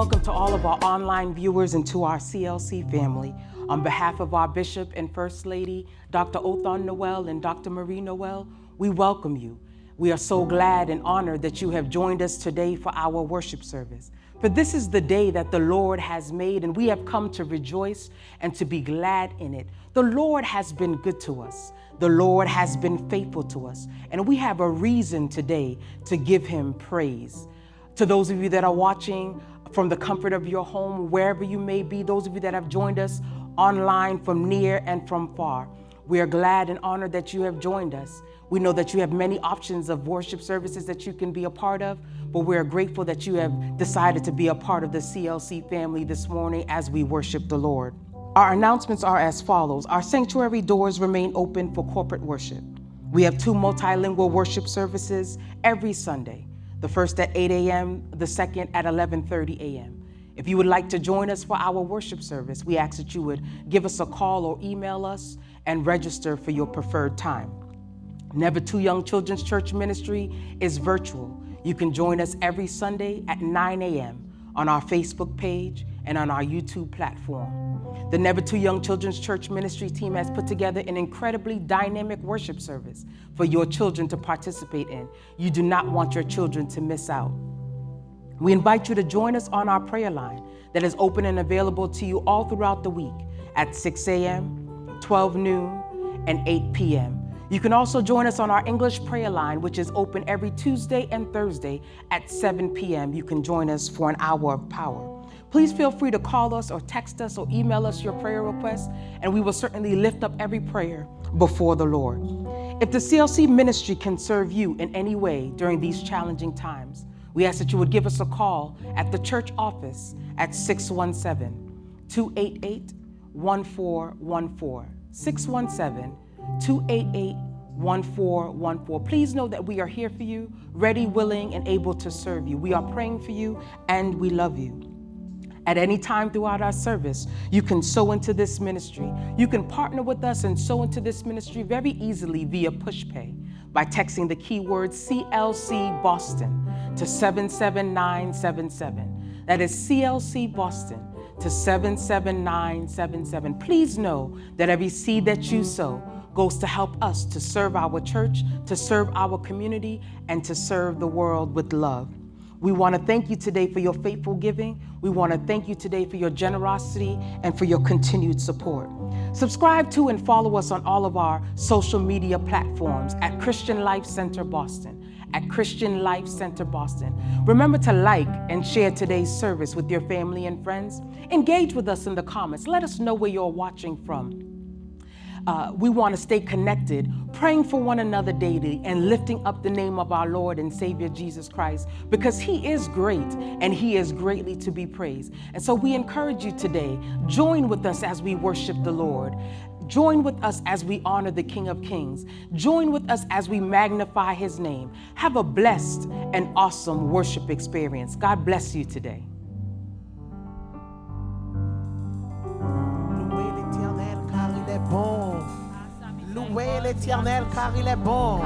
welcome to all of our online viewers and to our CLC family. On behalf of our Bishop and First Lady, Dr. Othon Noel and Dr. Marie Noel, we welcome you. We are so glad and honored that you have joined us today for our worship service. For this is the day that the Lord has made, and we have come to rejoice and to be glad in it. The Lord has been good to us. The Lord has been faithful to us, and we have a reason today to give him praise. To those of you that are watching from the comfort of your home, wherever you may be, those of you that have joined us online from near and from far, we are glad and honored that you have joined us. We know that you have many options of worship services that you can be a part of, but we're grateful that you have decided to be a part of the CLC family this morning as we worship the Lord. Our announcements are as follows. Our sanctuary doors remain open for corporate worship. We have 2 multilingual worship services every Sunday. The first at 8 a.m., the second at 11:30 a.m. If you would like to join us for our worship service, we ask that you would give us a call or email us and register for your preferred time. Never Too Young Children's Church Ministry is virtual. You can join us every Sunday at 9 a.m. on our Facebook page and on our YouTube platform. The Never Too Young Children's Church Ministry team has put together an incredibly dynamic worship service for your children to participate in. You do not want your children to miss out. We invite you to join us on our prayer line that is open and available to you all throughout the week at 6 a.m., 12 noon, and 8 p.m. You can also join us on our English prayer line, which is open every Tuesday and Thursday at 7 p.m. You can join us for an hour of power. Please feel free to call us or text us or email us your prayer requests, and we will certainly lift up every prayer before the Lord. If the CLC ministry can serve you in any way during these challenging times, we ask that you would give us a call at the church office at 617-288-1414, 617-288-1414. Please know that we are here for you, ready, willing, and able to serve you. We are praying for you, and we love you. At any time throughout our service, you can sow into this ministry. You can partner with us and sow into this ministry very easily via PushPay by texting the keyword CLC Boston to 77977. That is CLC Boston to 77977. Please know that every seed that you sow goes to help us to serve our church, to serve our community, and to serve the world with love. We want to thank you today for your faithful giving. We want to thank you today for your generosity and for your continued support. Subscribe to and follow us on all of our social media platforms at Christian Life Center Boston, at Christian Life Center Boston. Remember to like and share today's service with your family and friends. Engage with us in the comments. Let us know where you're watching from. We want to stay connected, praying for one another daily and lifting up the name of our Lord and Savior Jesus Christ, because he is great and he is greatly to be praised. And so we encourage you today, join with us as we worship the Lord. Join with us as we honor the King of Kings. Join with us as we magnify his name. Have a blessed and awesome worship experience. God bless you today. Louez l'Éternel car il est bon.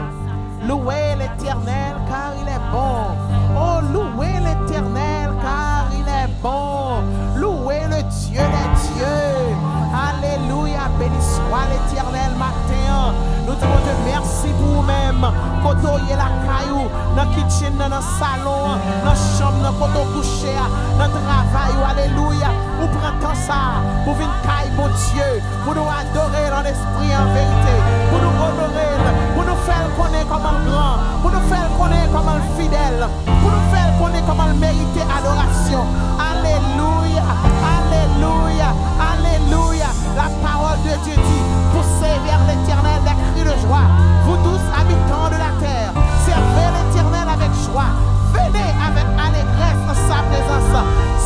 Louez l'Éternel car il est bon. Oh, louez l'Éternel car il est bon. Louez le Dieu des dieux. Alléluia. Béni soit l'Éternel matin. Nous disons Dieu merci pour vous-même. Kotoye la caillou, dans kitchen, dans le salon, dans la chambre, dans le coucher, dans le travail. Alléluia. Vous prenez temps ça pour venir caille, bon Dieu, pour nous adorer en esprit, en vérité, pour nous honorer, pour nous faire connaître comme un grand, pour nous faire connaître comme un fidèle, pour nous faire connaître comme un mérité adoration. Alléluia, alléluia, alléluia. La parole de Dieu dit, pour servir l'Éternel des cris de joie. Vous tous, habitants de la terre, servez l'Éternel avec joie. Venez avec allégresse dans sa présence.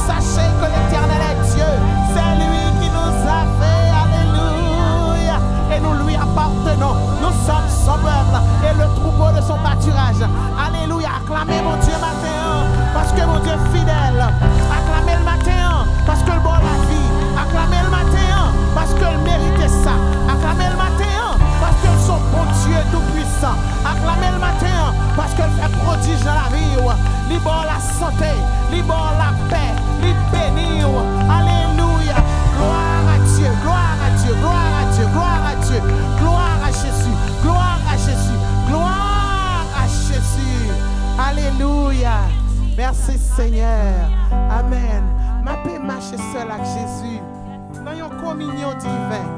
Sachez que l'Éternel est Dieu. C'est lui qui nous a fait. Alléluia. Et nous lui appartenons. Nous sommes son peuple et le troupeau de son pâturage. Alléluia. Acclamez mon Dieu matin, parce que mon Dieu est fidèle. Merci Seigneur. Amen. Ma paix marche seul avec Jésus. Dans une communion divine.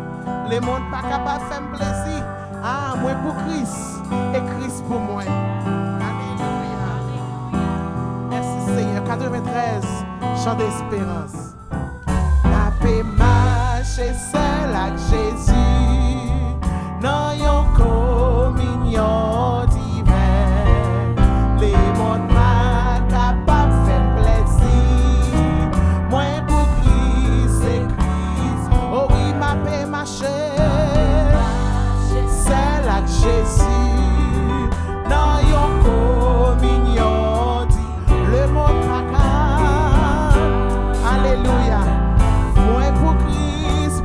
Le monde pas capable de faire plaisir. Ah, moi pour Christ et Christ pour moi. Alléluia. Merci Seigneur. 93, chant d'espérance. Ma paix marche seul avec Jésus. Dans une communion divine. Les mondes pas capables de faire plaisir. Moi pour Christ et Christ. Oh oui, ma paix marche. C'est là que Jésus, dans une communion, dit le mot Alléluia. Moi pour Christ,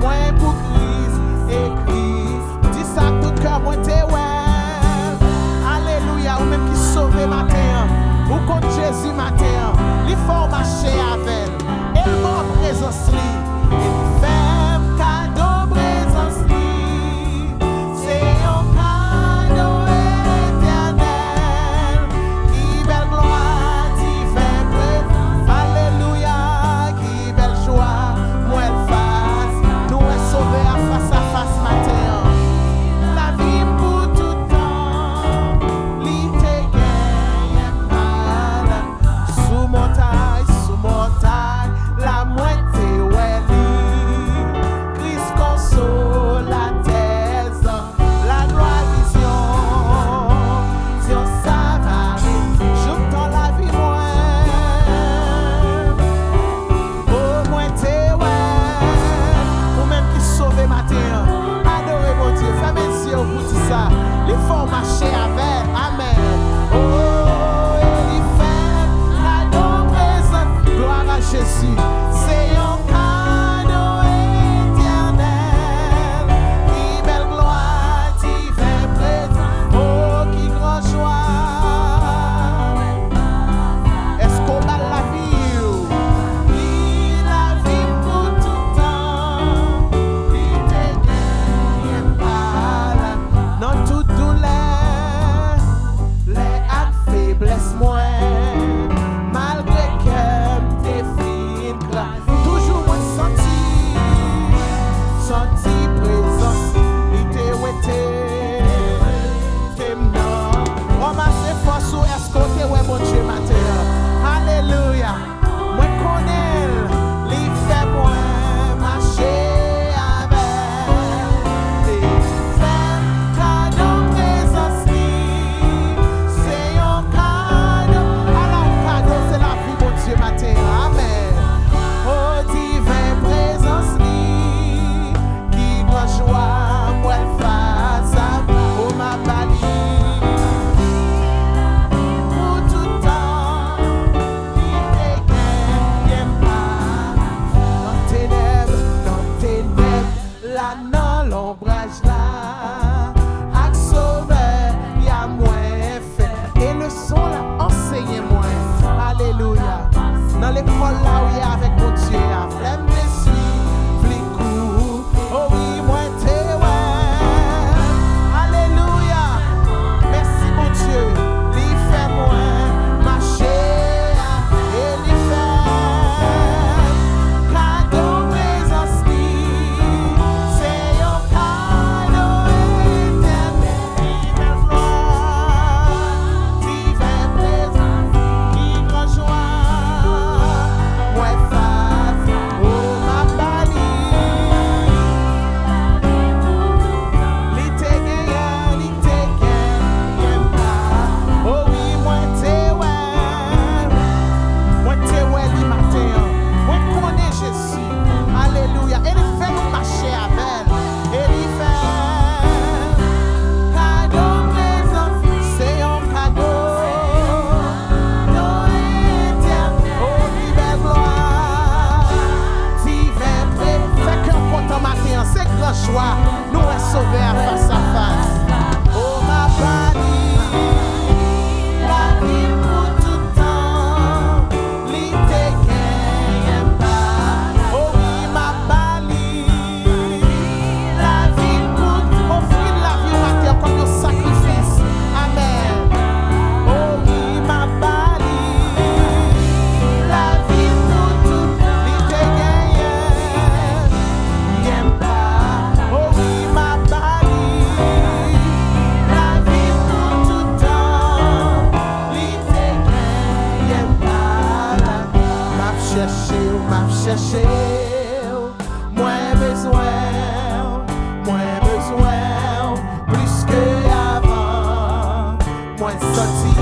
moi sorti,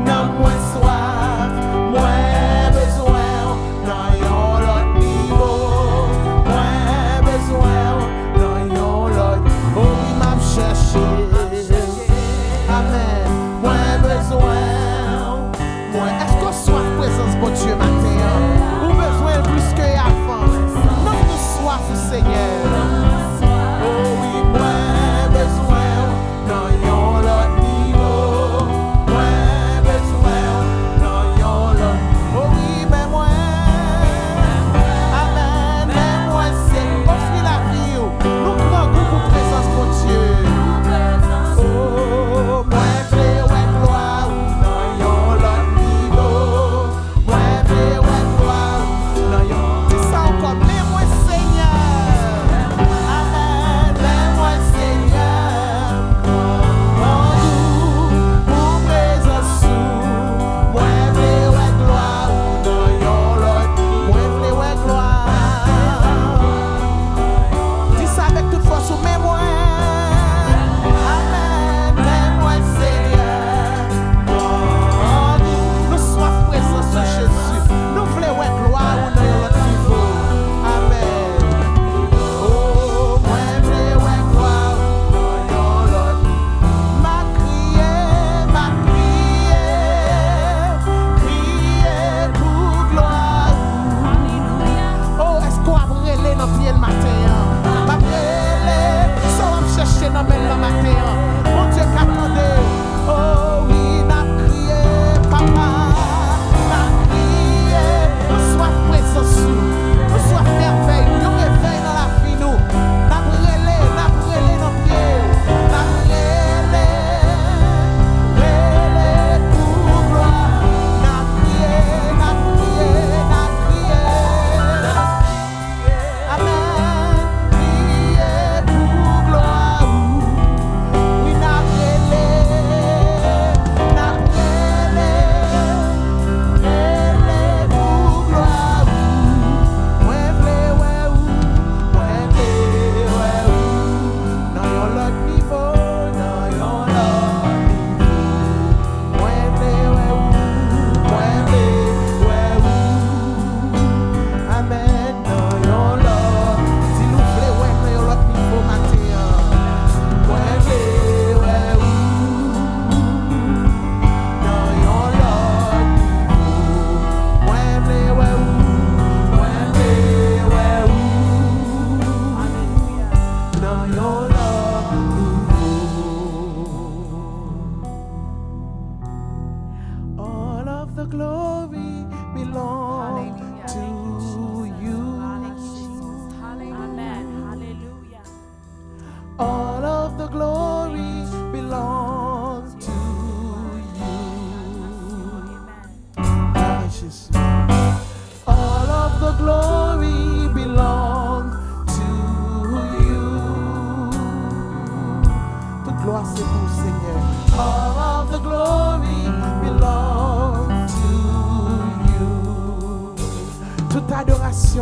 non moi soif, moi besoin, dans yon l'autre niveau, moi besoin, dans yon l'autre, oh oui m'a cherché, amen, moi besoin, moi, est-ce qu'on soif présence pour Dieu matin, ou besoin plus que avant, non nous soif Seigneur.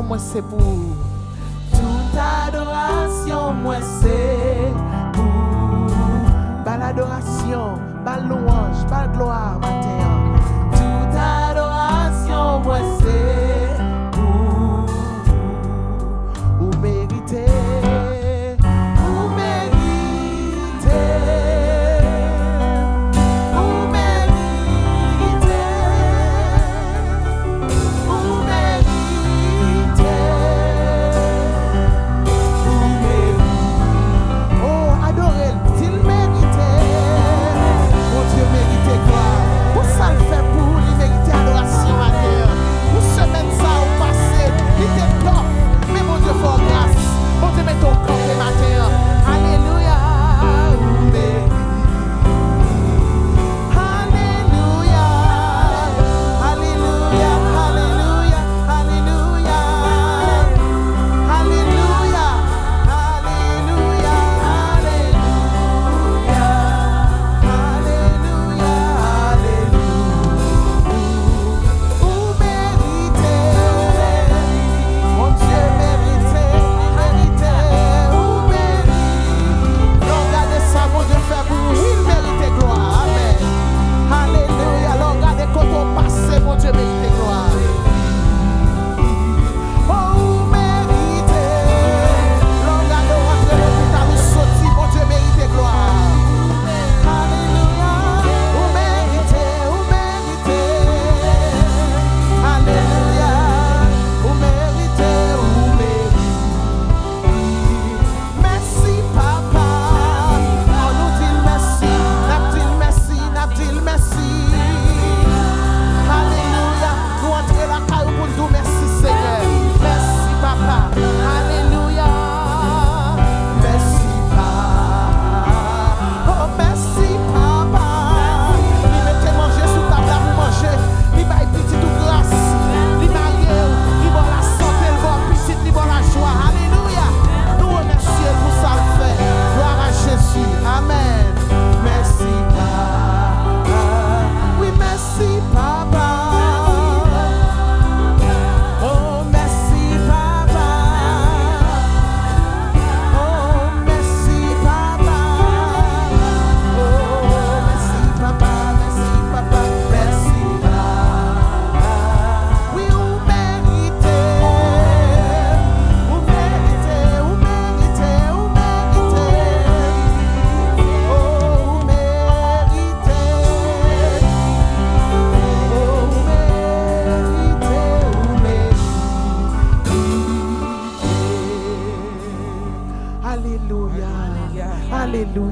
Moi c'est pour toute adoration, moi c'est pour bal adoration, bal louange, bal gloire matin. Toute adoration, moi c'est pour ou mériter, ou mériter, ou mériter, ou mériter. Pour ça le fait pour lui mériter adoration à terre. Pour ce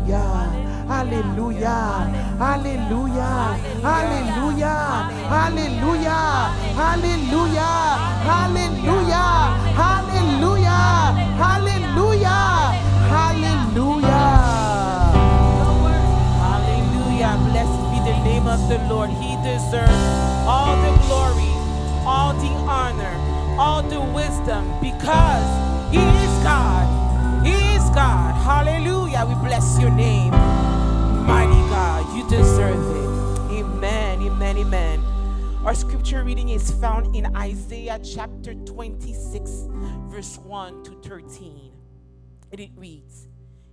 Alléluia. Alléluia. Alléluia. Alléluia. Alléluia. Alléluia. Alléluia. Alléluia. Alléluia. Alléluia. Hallelujah. Blessed be the name of the Lord. He deserves all the glory, all the honor, all the wisdom, because He is God. He is God. Hallelujah. We bless your name. Mighty God, you deserve it. Amen. Amen. Amen. Our scripture reading is found in Isaiah chapter 26, verse 1 to 13. And it reads,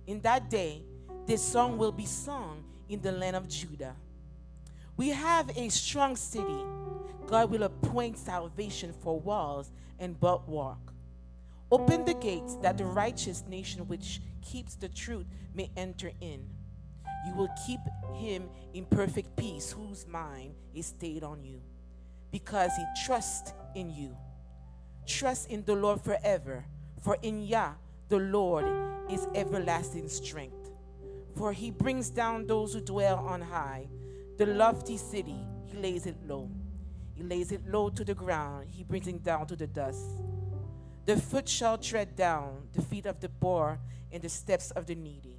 "In that day, this song will be sung in the land of Judah. We have a strong city. God will appoint salvation for walls and bulwark. Open the gates that the righteous nation which keeps the truth may enter in. You will keep him in perfect peace, whose mind is stayed on you, because he trusts in you. Trust in the Lord forever, for in Yah the Lord is everlasting strength. For he brings down those who dwell on high. The lofty city, he lays it low. He lays it low to the ground. He brings it down to the dust. The foot shall tread down the feet of the poor and the steps of the needy.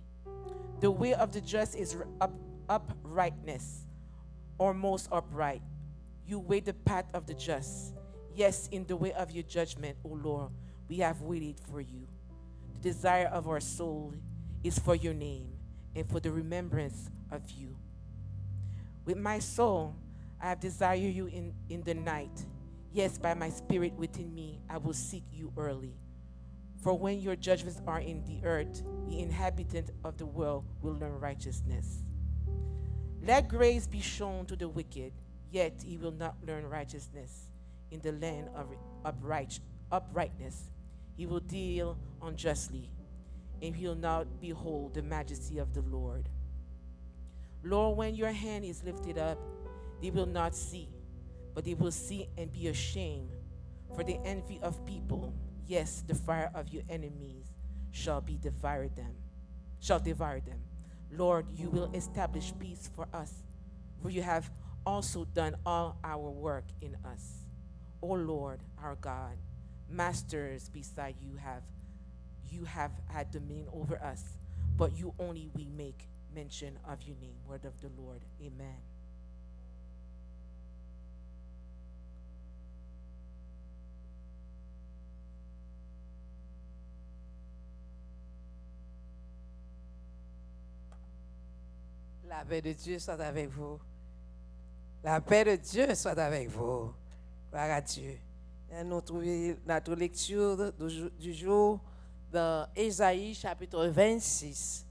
The way of the just is uprightness, or most upright. You weigh the path of the just. Yes, in the way of your judgment, O Lord, we have waited for you. The desire of our soul is for your name and for the remembrance of you. With my soul, I have desired you in the night. Yes, by my spirit within me, I will seek you early. For when your judgments are in the earth, the inhabitant of the world will learn righteousness. Let grace be shown to the wicked, yet he will not learn righteousness. In the land of uprightness, he will deal unjustly, and he will not behold the majesty of the Lord. Lord, when your hand is lifted up, they will not see, but they will see and be ashamed. For the envy of people, yes, the fire of your enemies shall devour them. Lord, you will establish peace for us, for you have also done all our work in us. O Lord, our God, masters beside you have had dominion over us, but you only we make mention of your name. Word of the Lord. Amen. La paix de Dieu soit avec vous. La paix de Dieu soit avec vous. Gloire à Dieu. Et nous trouvons notre lecture du jour dans Ésaïe chapitre 26.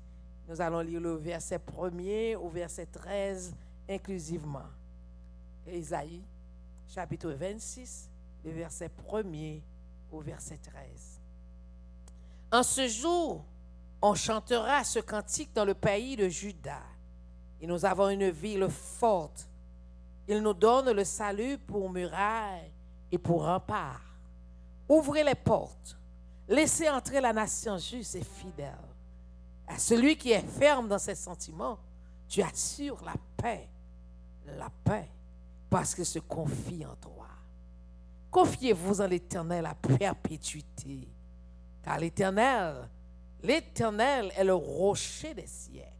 Nous allons lire le verset 1er au verset 13 inclusivement. Ésaïe chapitre 26, le verset 1er au verset 13. En ce jour, on chantera ce cantique dans le pays de Juda. Et nous avons une ville forte. Il nous donne le salut pour muraille et pour rempart. Ouvrez les portes. Laissez entrer la nation juste et fidèle. À celui qui est ferme dans ses sentiments, tu assures la paix, parce qu'il se confie en toi. Confiez-vous en l'Éternel à perpétuité, car l'Éternel est le rocher des siècles.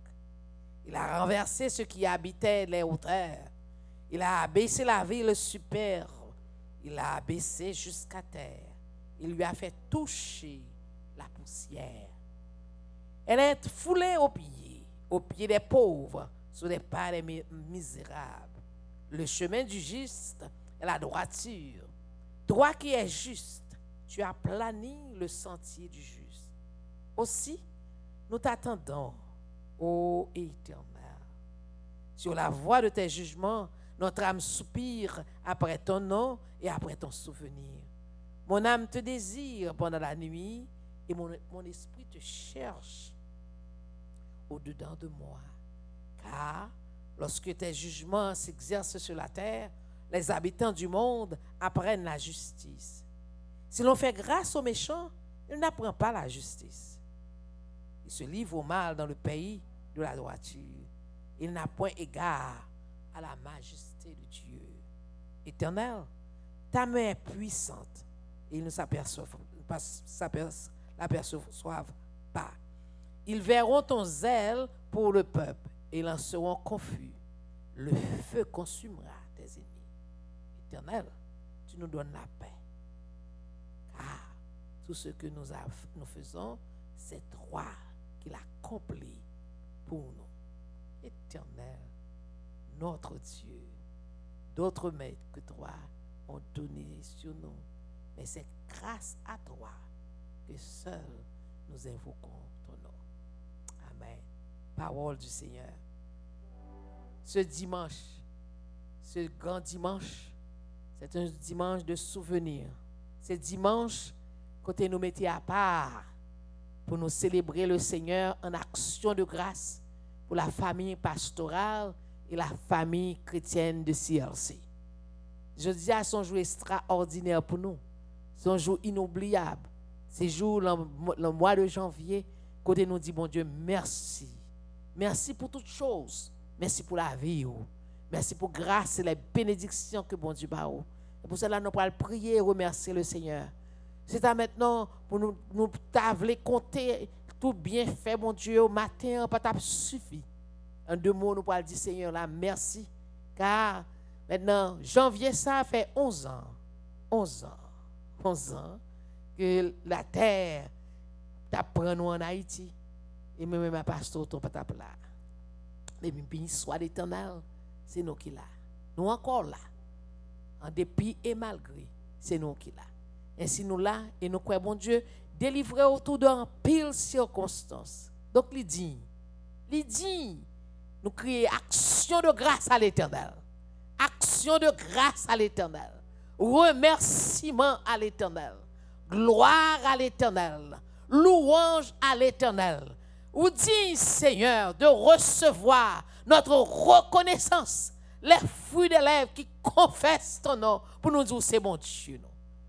Il a renversé ceux qui habitaient les hauteurs. Il a abaissé la ville superbe. Il l'a abaissé jusqu'à terre. Il lui a fait toucher la poussière. Elle est foulée aux pieds des pauvres, sous les pas des misérables. Le chemin du juste est la droiture. Toi qui es juste, tu as plani le sentier du juste. Aussi, nous t'attendons, ô Éternel. Sur la voie de tes jugements, notre âme soupire après ton nom et après ton souvenir. Mon âme te désire pendant la nuit et mon esprit te cherche au-dedans de moi. Car lorsque tes jugements s'exercent sur la terre, les habitants du monde apprennent la justice. Si l'on fait grâce aux méchants, il n'apprend pas la justice. Il se livre au mal dans le pays, de la droiture. Il n'a point égard à la majesté de Dieu. Éternel, ta main est puissante et ils ne l'aperçoivent pas. Ils verront ton zèle pour le peuple et ils en seront confus. Le feu consumera tes ennemis. Éternel, tu nous donnes la paix. Car tout ce que nous faisons, c'est toi qui l'accomplis pour nous. Éternel, notre Dieu, d'autres maîtres que toi ont donné sur nous, mais c'est grâce à toi que seuls nous invoquons ton nom. Amen. Parole du Seigneur. Ce dimanche, ce grand dimanche, c'est un dimanche de souvenir. C'est dimanche côté nous mettons à part pour nous célébrer le Seigneur en action de grâce pour la famille pastorale et la famille chrétienne de CLC. Je dis à son jour extraordinaire pour nous. C'est un jour inoubliable. C'est jour le mois de janvier, côté nous dit, bon Dieu, merci. Merci pour toutes choses. Merci pour la vie. Merci pour grâce et les bénédictions que bon Dieu a. Et pour cela, nous allons prier et remercier le Seigneur. C'est à maintenant pour nous t'avler compter tout bien fait, mon Dieu, au matin, pas t'a suffi. En deux mots, nous allons dire, Seigneur, là, merci. Car maintenant, janvier, ça fait 11 ans. 11 ans que la terre t'apprend nous en Haïti. Et même ma pasteur, ton pas là. Mais béni soit l'Éternel, c'est nous qui là. Nous encore là. En dépit et malgré, c'est nous qui là. Ainsi nous là, et nous croyons, bon Dieu, délivrer autour d'un pile circonstances. Donc, il dit, nous crions action de grâce à l'Éternel. Action de grâce à l'Éternel. Remerciement à l'Éternel. Gloire à l'Éternel. Louange à l'Éternel. Ou dit, Seigneur, de recevoir notre reconnaissance, les fruits des lèvres qui confessent ton nom, pour nous dire, c'est bon Dieu, nous.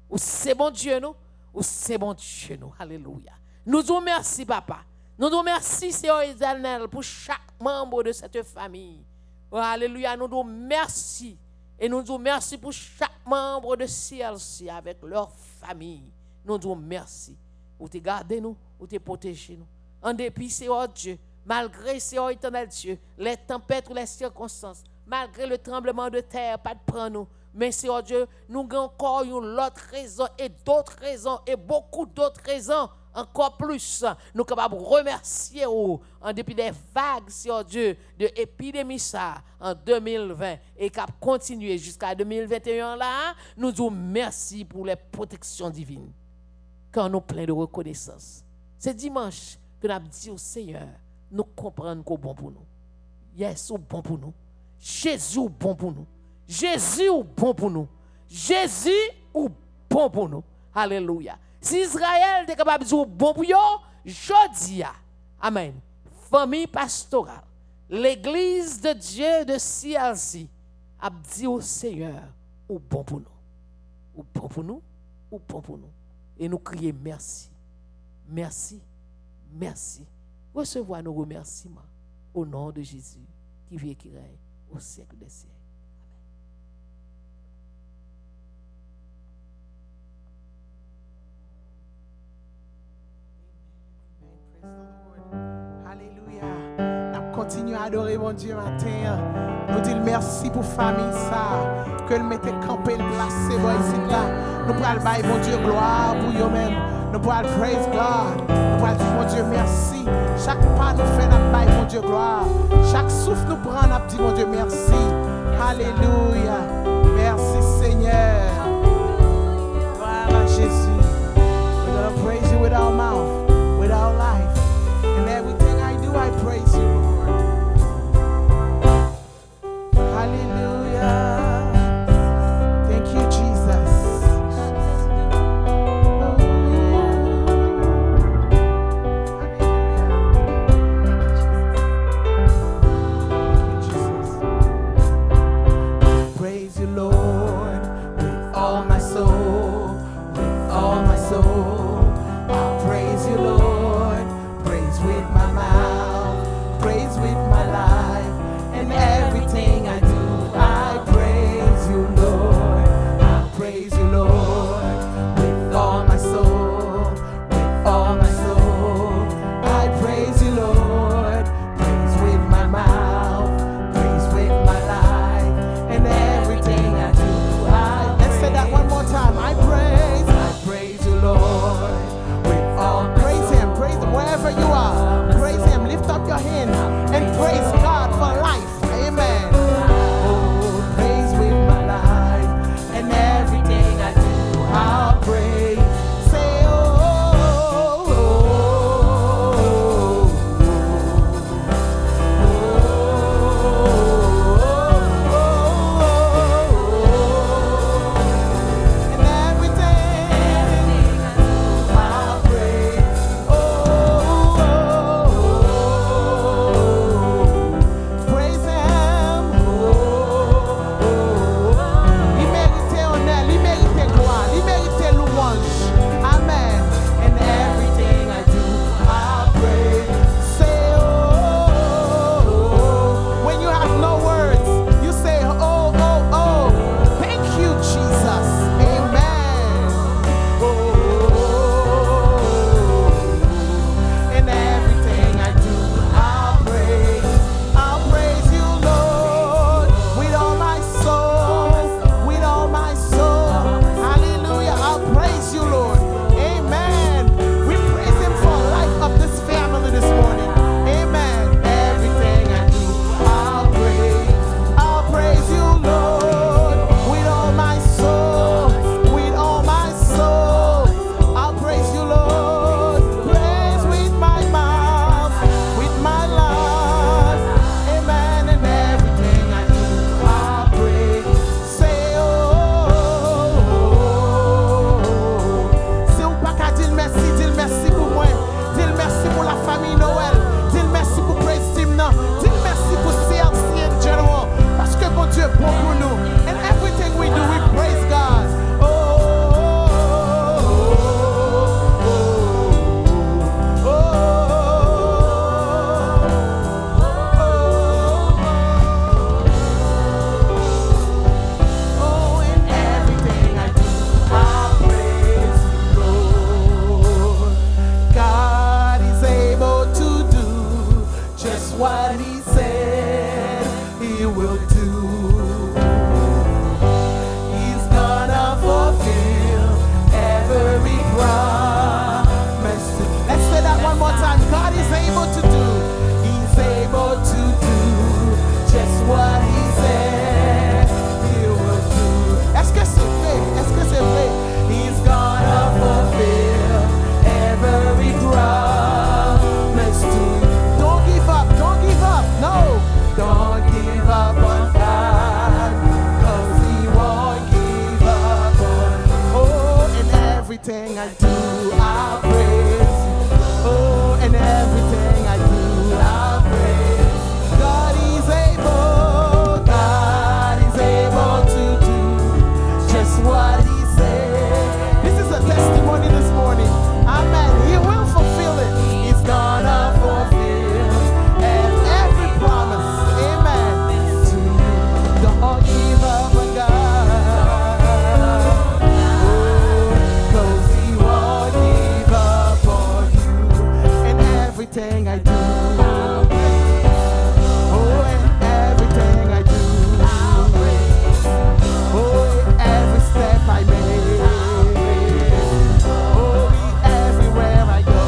Ou c'est bon Dieu, nous. Ou c'est bon Dieu, nous. Alléluia. Nous disons merci, papa. Nous disons merci, Seigneur éternel, pour chaque membre de cette famille. Oh, alléluia. Nous disons merci. Et nous disons merci pour chaque membre de CLC avec leur famille. Nous disons merci. Ou te garder nous, ou te protéger nous. En dépit, Seigneur Dieu, malgré, Seigneur éternel Dieu, les tempêtes ou les circonstances, malgré le tremblement de terre, pas de prendre nous. Mais Seigneur Dieu, nous avons encore une autre raison et d'autres raisons et beaucoup d'autres raisons, encore plus. Nous sommes capables de remercier en dépit des vagues, Seigneur Dieu, de l'épidémie ça en 2020 et qui a continué jusqu'à 2021 là. Nous disons merci pour les protections divines. Quand nous pleins de reconnaissance. C'est dimanche que nous avons dit au Seigneur, nous comprenons qu'il est bon pour nous. Yes, il est bon pour nous. Jésus est bon pour nous. Jésus est bon pour nous. Jésus est bon pour nous. Alléluia. Si Israël est capable de dire bon pour nous, je dis amen. Famille pastorale, l'église de Dieu de CLC a dit au Seigneur, ou bon pour nous. Ou bon pour nous, ou bon pour nous. Et nous crions merci. Merci. Merci. Recevoir nos remerciements au nom de Jésus qui vit et qui règne au siècle des siècles. Continue à adorer mon Dieu matin. Nous disons merci pour la famille ça. Que le mette campé, le placé, ici là. Nous pouvons bailler mon Dieu gloire pour eux-mêmes. Nous pouvons praise God. Nous pouvons dire mon Dieu merci. Chaque pas nous fait notre bailler mon Dieu gloire. Chaque souffle nous prend, nous dit mon Dieu merci. Alléluia. Merci Seigneur. Gloire à Jésus. We're going to praise you with our mouth, with our life. And everything I do, I praise you. Hallelujah. Thank you, Jesus. Praise He will do. He's gonna fulfill every promise. Let's say that one more time. God is able to do. He's able to do just what He said He will do. Est-ce que c'est vrai? Est-ce que c'est vrai? He's gonna fulfill every promise to you. Don't give up. Don't give up. No. Don't give up on God, 'cause He won't give up on you. Oh, in everything I do, I'll praise you. Oh, in everything I do, I'll praise you. God is able. God is able to do just what He said. This is a testimony this morning. Amen. He will fulfill it. He's gonna fulfill every promise. Amen. To you. Don't give up on God. Oh, 'cause He won't give up on you. In everything I do. Oh, in everything I do. Oh, in every step I make. Oh, everywhere I go.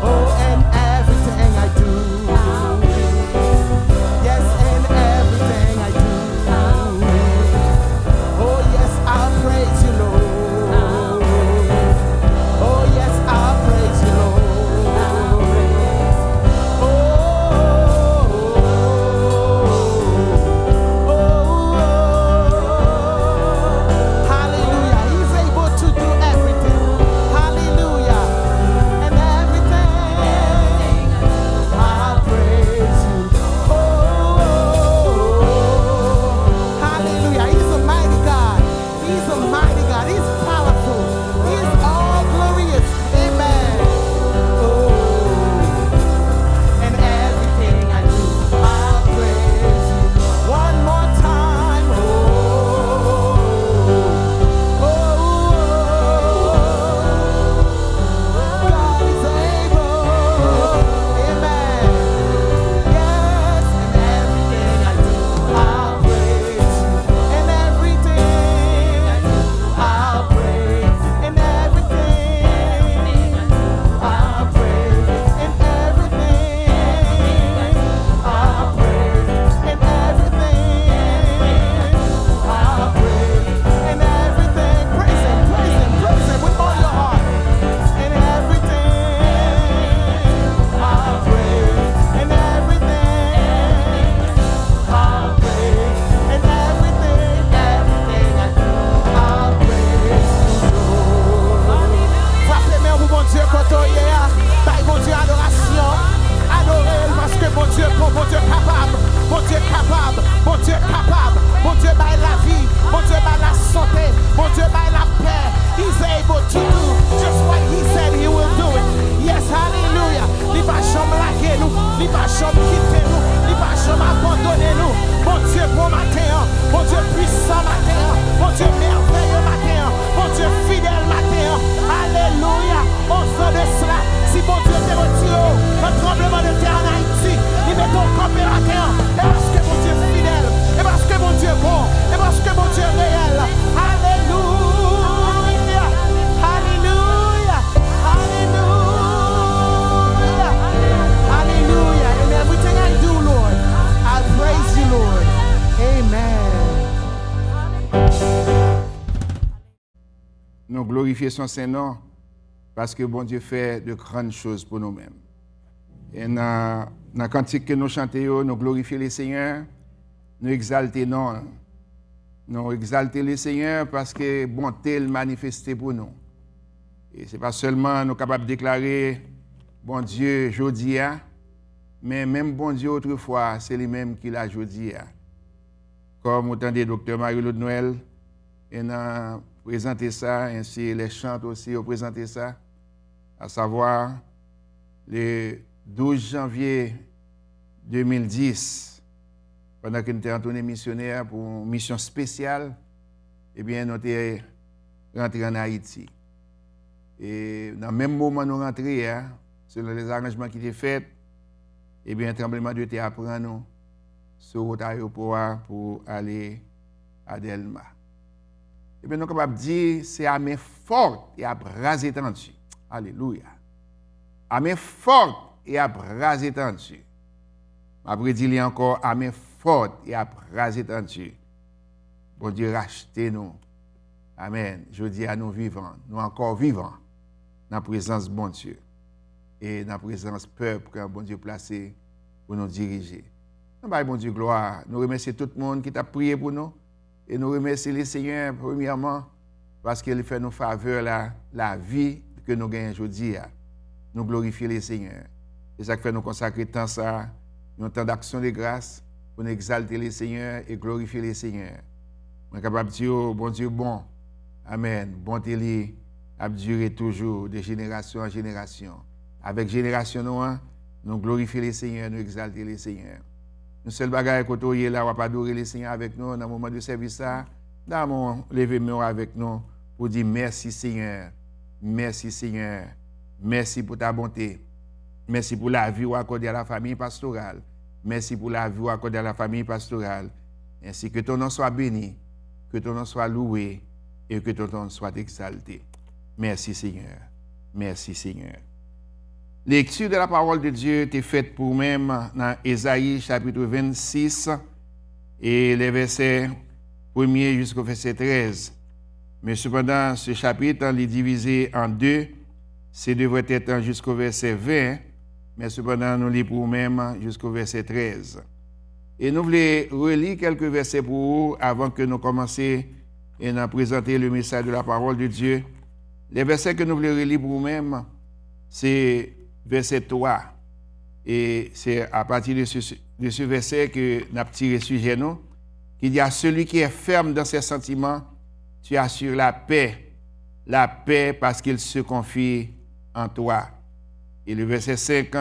Oh, in everything I do. Yes, in everything I do. Oh, yes, I'll praise you, Lord. Oh, yes, I'll praise you, Lord. Hallelujah. He's able to do everything. Hallelujah. And everything, I'll praise you. Hallelujah. He's a mighty God. He's a mighty God. He's powerful. He's all glorious. Amen. And everything I do, I'll praise you. One more time. God is able. Amen. Yes, and everything I do, I'll praise you. And everything I do, I'll praise. And everything I'll praise. And everything I'll praise. And everything I'll praise. And everything, praise Him, praise Him, praise Him with all your heart. And everything I'll praise. And everything I'll praise. And everything I do, I'll praise you, Lord. Frappez main pour bon Dieu quand on y est. Taille bon Dieu adoration. Adorez parce que bon Dieu bon, bon Dieu capable. Bon Dieu capable. Bon Dieu capable. Bon Dieu baille la vie. Bon Dieu baille la santé. Bon Dieu baille la paix. He's able to do just what He said He will do it. Yes, hallelujah. Li va jamais laguer nous. Li va jamais quitter nous. Li va jamais abandonner nous. Bon Dieu bon matin. Bon Dieu puissant matin. Bon Dieu merveilleux matin. Bon Dieu fidèle matin. Alléluia. On sent de cela. Si bon Dieu te retire un tremblement de terre en Haïti, il met ton campé matin. Et parce que bon Dieu est fidèle. Et parce que bon Dieu est bon. Et parce que bon Dieu est réel. Alléluia. Alléluia. Hallelujah. Hallelujah. In everything I do, Lord, I praise you, Lord. Amen. Nous glorifions son Saint-Nom parce que bon Dieu fait de grandes choses pour nous-mêmes. Et dans le cantique que nous chantons, nous glorifions le Seigneur, nous exaltons non. Nous exaltons le Seigneur parce que bonté le manifesté pour nous. Et ce n'est pas seulement nous capables de déclarer bon Dieu aujourd'hui, mais même bon Dieu autrefois, c'est lui-même qui l'a aujourd'hui. Comme autant des docteurs Marie-Claude Noël, et a présenté ça, ainsi les chants aussi ont présenté ça, à savoir le 12 janvier 2010, pendant que nous étions retournés missionnaires pour une mission spéciale, eh bien, nous étions rentrés en Haïti. Et dans le même moment où nous rentrons, selon les arrangements qui étaient faits, eh bien, un tremblement de terre apprend nous sur route aéroport pour aller à Delma. Et bien, nous sommes capables de dire, c'est à main forte et à bras étendus. Alléluia. À main forte et à bras étendus. Après, dit encore, à main forte et à bras étendus. Bon Dieu, rachetez-nous. Amen. Je dis à nous vivants, nous encore vivants, dans la présence de bon Dieu. Et dans la présence du peuple que bon Dieu placé pour nous diriger. Nous bon Dieu gloire. Nous remercions tout le monde qui t'a prié pour nous. Et nous remercions le Seigneur, premièrement, parce qu'il fait nous faveur la vie que nous gagnons aujourd'hui. Nous glorifions le Seigneur. C'est ça qui fait nous consacrer tant ça, un temps d'action de grâce, pour nous exalter le Seigneur et glorifier le Seigneur. On est capable de dire, bon Dieu, bon. Amen. Bonté li a duré toujours de génération en génération. Avec génération nous glorifions le Seigneur, nous exaltons le Seigneur. Nous seul bagaille côté là, on va adorer le Seigneur avec nous dans le moment de service ça, dans mon lever avec nous pour dire merci Seigneur. Merci Seigneur. Merci pour ta bonté. Merci pour la vie accordée à la famille pastorale. Merci pour la vie accordée à la famille pastorale. Ainsi que ton nom soit béni, que ton nom soit loué et que ton nom soit exalté. Merci Seigneur. Merci Seigneur. Lecture de la parole de Dieu est faite pour même dans Ésaïe chapitre 26 et les versets 1er jusqu'au verset 13. Mais cependant, ce chapitre est divisé en deux. C'est devrait être jusqu'au verset 20, mais cependant, nous lisons pour même jusqu'au verset 13. Et nous voulons relire quelques versets pour vous avant que nous commencions à présenter le message de la parole de Dieu. Les versets que nous voulons relire pour vous-même, c'est verset 3. Et c'est à partir de ce verset que nous avons tiré sujet nous, qui dit à celui qui est ferme dans ses sentiments, tu assures la paix parce qu'il se confie en toi. Et le verset 5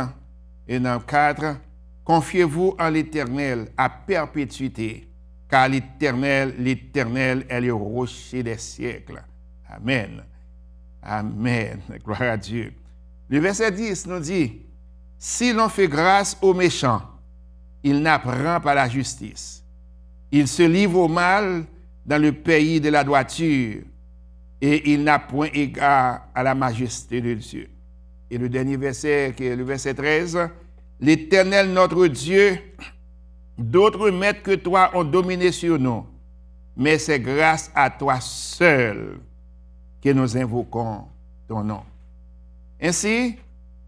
et dans 4, confiez-vous en l'Éternel à perpétuité, car l'Éternel est le rocher des siècles. Amen. Amen. Gloire à Dieu. Le verset 10 nous dit, si l'on fait grâce aux méchants, il n'apprend pas la justice. Il se livre au mal dans le pays de la droiture et il n'a point égard à la majesté de Dieu. Et le dernier verset, qui est le verset 13, l'Éternel notre Dieu, d'autres maîtres que toi ont dominé sur nous, mais c'est grâce à toi seul que nous invoquons ton nom. Ainsi,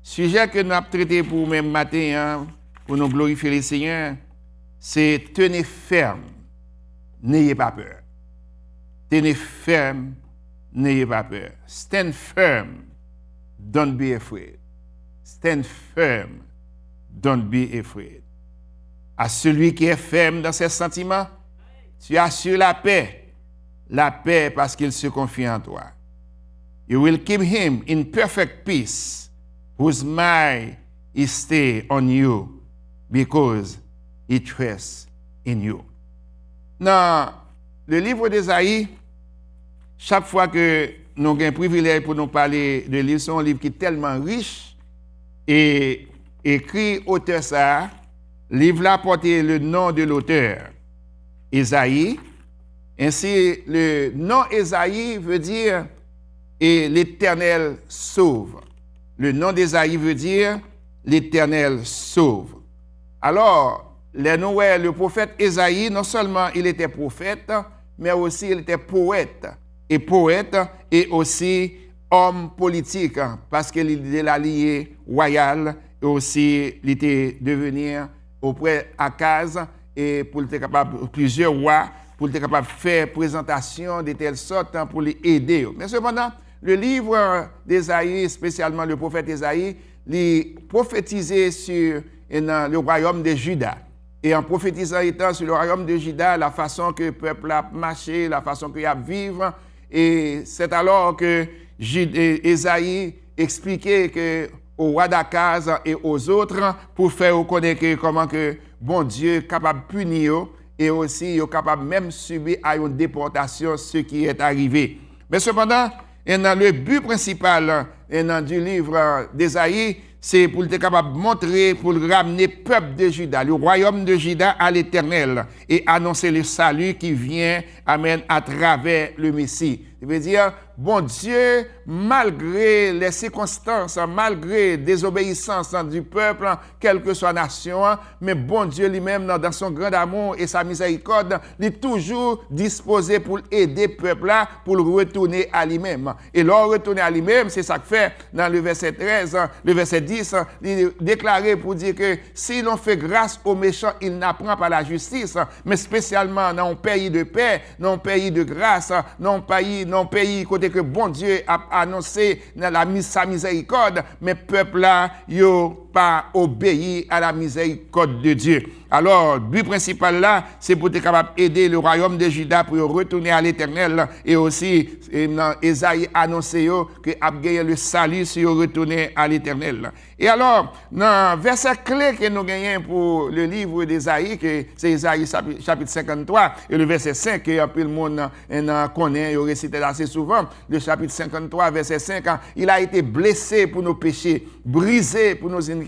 sujet que nous avons traité pour même matin, pour nous glorifier le Seigneur, c'est tenez ferme, n'ayez pas peur. Tenez ferme, n'ayez pas peur. Stand firm, don't be afraid. Stand firm, don't be afraid. À celui qui est ferme dans ses sentiments, tu assures la paix parce qu'il se confie en toi. You will keep him in perfect peace, whose mind is stayed on you, because he trusts in you. Dans le livre d'Ésaïe, chaque fois que nous avons un privilège pour nous parler de livre, c'est un livre qui est tellement riche et écrit auteur ça, livre là porte le nom de l'auteur, Ésaïe. Ainsi, le nom Ésaïe veut dire et l'Éternel sauve. Le nom d'Ésaïe veut dire l'Éternel sauve. Alors, le prophète Ésaïe, non seulement il était prophète, mais aussi il était poète. Et poète et aussi homme politique, parce qu'il était l'allié royal et aussi il était devenir auprès d'Akaz et pour être capable plusieurs rois pour être capable de faire présentation de telle sorte pour les aider. Mais cependant, le livre d'Ésaïe, spécialement le prophète Ésaïe, il prophétisait sur le royaume de Juda. Et en prophétisant étant sur le royaume de Juda, la façon que le peuple a marché, la façon qu'il a vivre, et c'est alors que Ésaïe expliquait que au roi d'Akaz et aux autres pour faire reconnaître comment que bon Dieu est capable de punir et aussi est capable même subir à une déportation ce qui est arrivé. Mais cependant, le but principal du livre d'Ésaïe, c'est pour être capable de montrer, pour ramener le peuple de Juda, le royaume de Juda à l'Éternel et annoncer le salut qui vient, amen, à travers le Messie. Ça veut dire, bon Dieu, malgré les circonstances, malgré la désobéissance du peuple, quelle que soit la nation, mais bon Dieu lui-même, dans son grand amour et sa miséricorde, il est toujours disposé pour aider le peuple là, pour le retourner à lui-même. Et leur retourner à lui-même, c'est ça que fait dans le verset 13, le verset 10, il est déclaré pour dire que si l'on fait grâce aux méchants, il n'apprend pas la justice, mais spécialement dans un pays de paix, dans un pays de grâce, dans un pays côté que bon Dieu a annoncé sa miséricorde, mais peuple là, yo pas obéi à la miséricorde de Dieu. Alors, le but principal là, c'est pour être capable d'aider le royaume de Juda pour retourner à l'Éternel et aussi, Esaïe annonce que a gagné le salut si vous retournez à l'Éternel. Et alors, dans le verset clé que nous gagnons pour le livre d'Esaïe, c'est Esaïe chapitre 53, et le verset 5, que un peu le monde connaît et récite assez souvent, le chapitre 53, verset 5, il a été blessé pour nos péchés, brisé pour nos iniquités.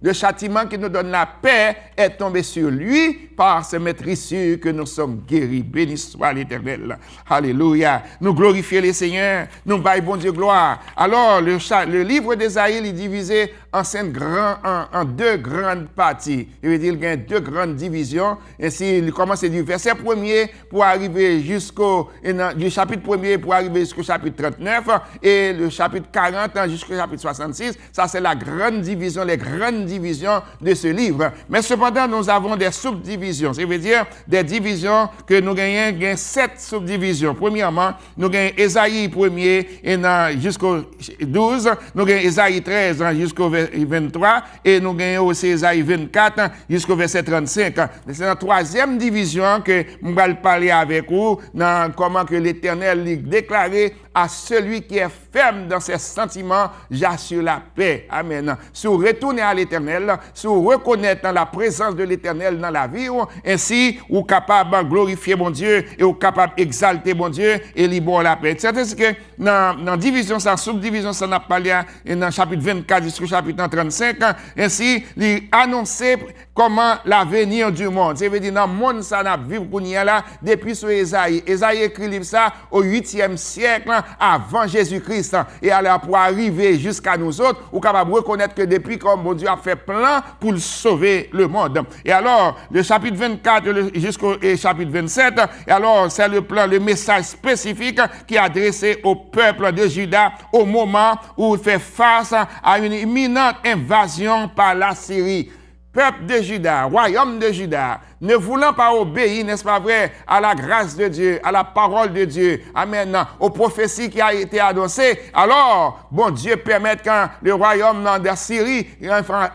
Le châtiment qui nous donne la paix est tombé sur lui, par ce maîtrissure que nous sommes guéris. Béni soit l'Éternel. Alléluia. Nous glorifions les Seigneurs, nous baillons bon Dieu gloire. Alors, le livre d'Esaïe est divisé en deux grandes parties. Il veut dire qu'il y a deux grandes divisions. Ainsi, il commence du verset 1er pour arriver du chapitre 1er pour arriver jusqu'au chapitre 39 et le chapitre 40 jusqu'au chapitre 66. Ça, c'est la grande division, les grandes divisions de ce livre. Mais cependant, nous avons des subdivisions. Ça veut dire des divisions que nous gagnons 7 subdivisions. Premièrement, nous gagnons Esaïe 1er jusqu'au 12. Nous gagnons Esaïe 13 jusqu'au 23 et nous gagnons aussi Esaïe 24 jusqu'au verset 35. C'est la troisième division que je vais parler avec vous dans comment que l'Éternel a déclaré à celui qui est ferme dans ses sentiments, j'assure la paix. Amen. Si vous retournez à l'Éternel, si vous reconnaissez la présence de l'Éternel dans la vie, ainsi vous êtes capable de glorifier mon Dieu et vous êtes capable d'exalter mon Dieu et libérer la paix. C'est que dans division, subdivision, ça n'a pas parlé dans le chapitre 24 jusqu'au chapitre 35, ainsi il annonçait comment l'avenir du monde. Ça veut dire dans le monde, ça n'a vécu qu'on y est là depuis sur Esaïe. Esaïe écrit ça au 8e siècle avant Jésus-Christ. Et alors pour arriver jusqu'à nous autres, vous êtes capable de reconnaître que depuis comme bon Dieu a fait plein pour sauver le monde. Et alors, le chapitre 24 jusqu'au chapitre 27, et alors c'est le plan, le message spécifique qui est adressé au peuple de Juda au moment où il fait face à une imminente invasion par la Syrie. Peuple de Juda, royaume de Juda, ne voulant pas obéir, n'est-ce pas vrai, à la grâce de Dieu, à la parole de Dieu, amen, aux prophéties qui a été annoncées, alors, bon Dieu permet quand le royaume de Syrie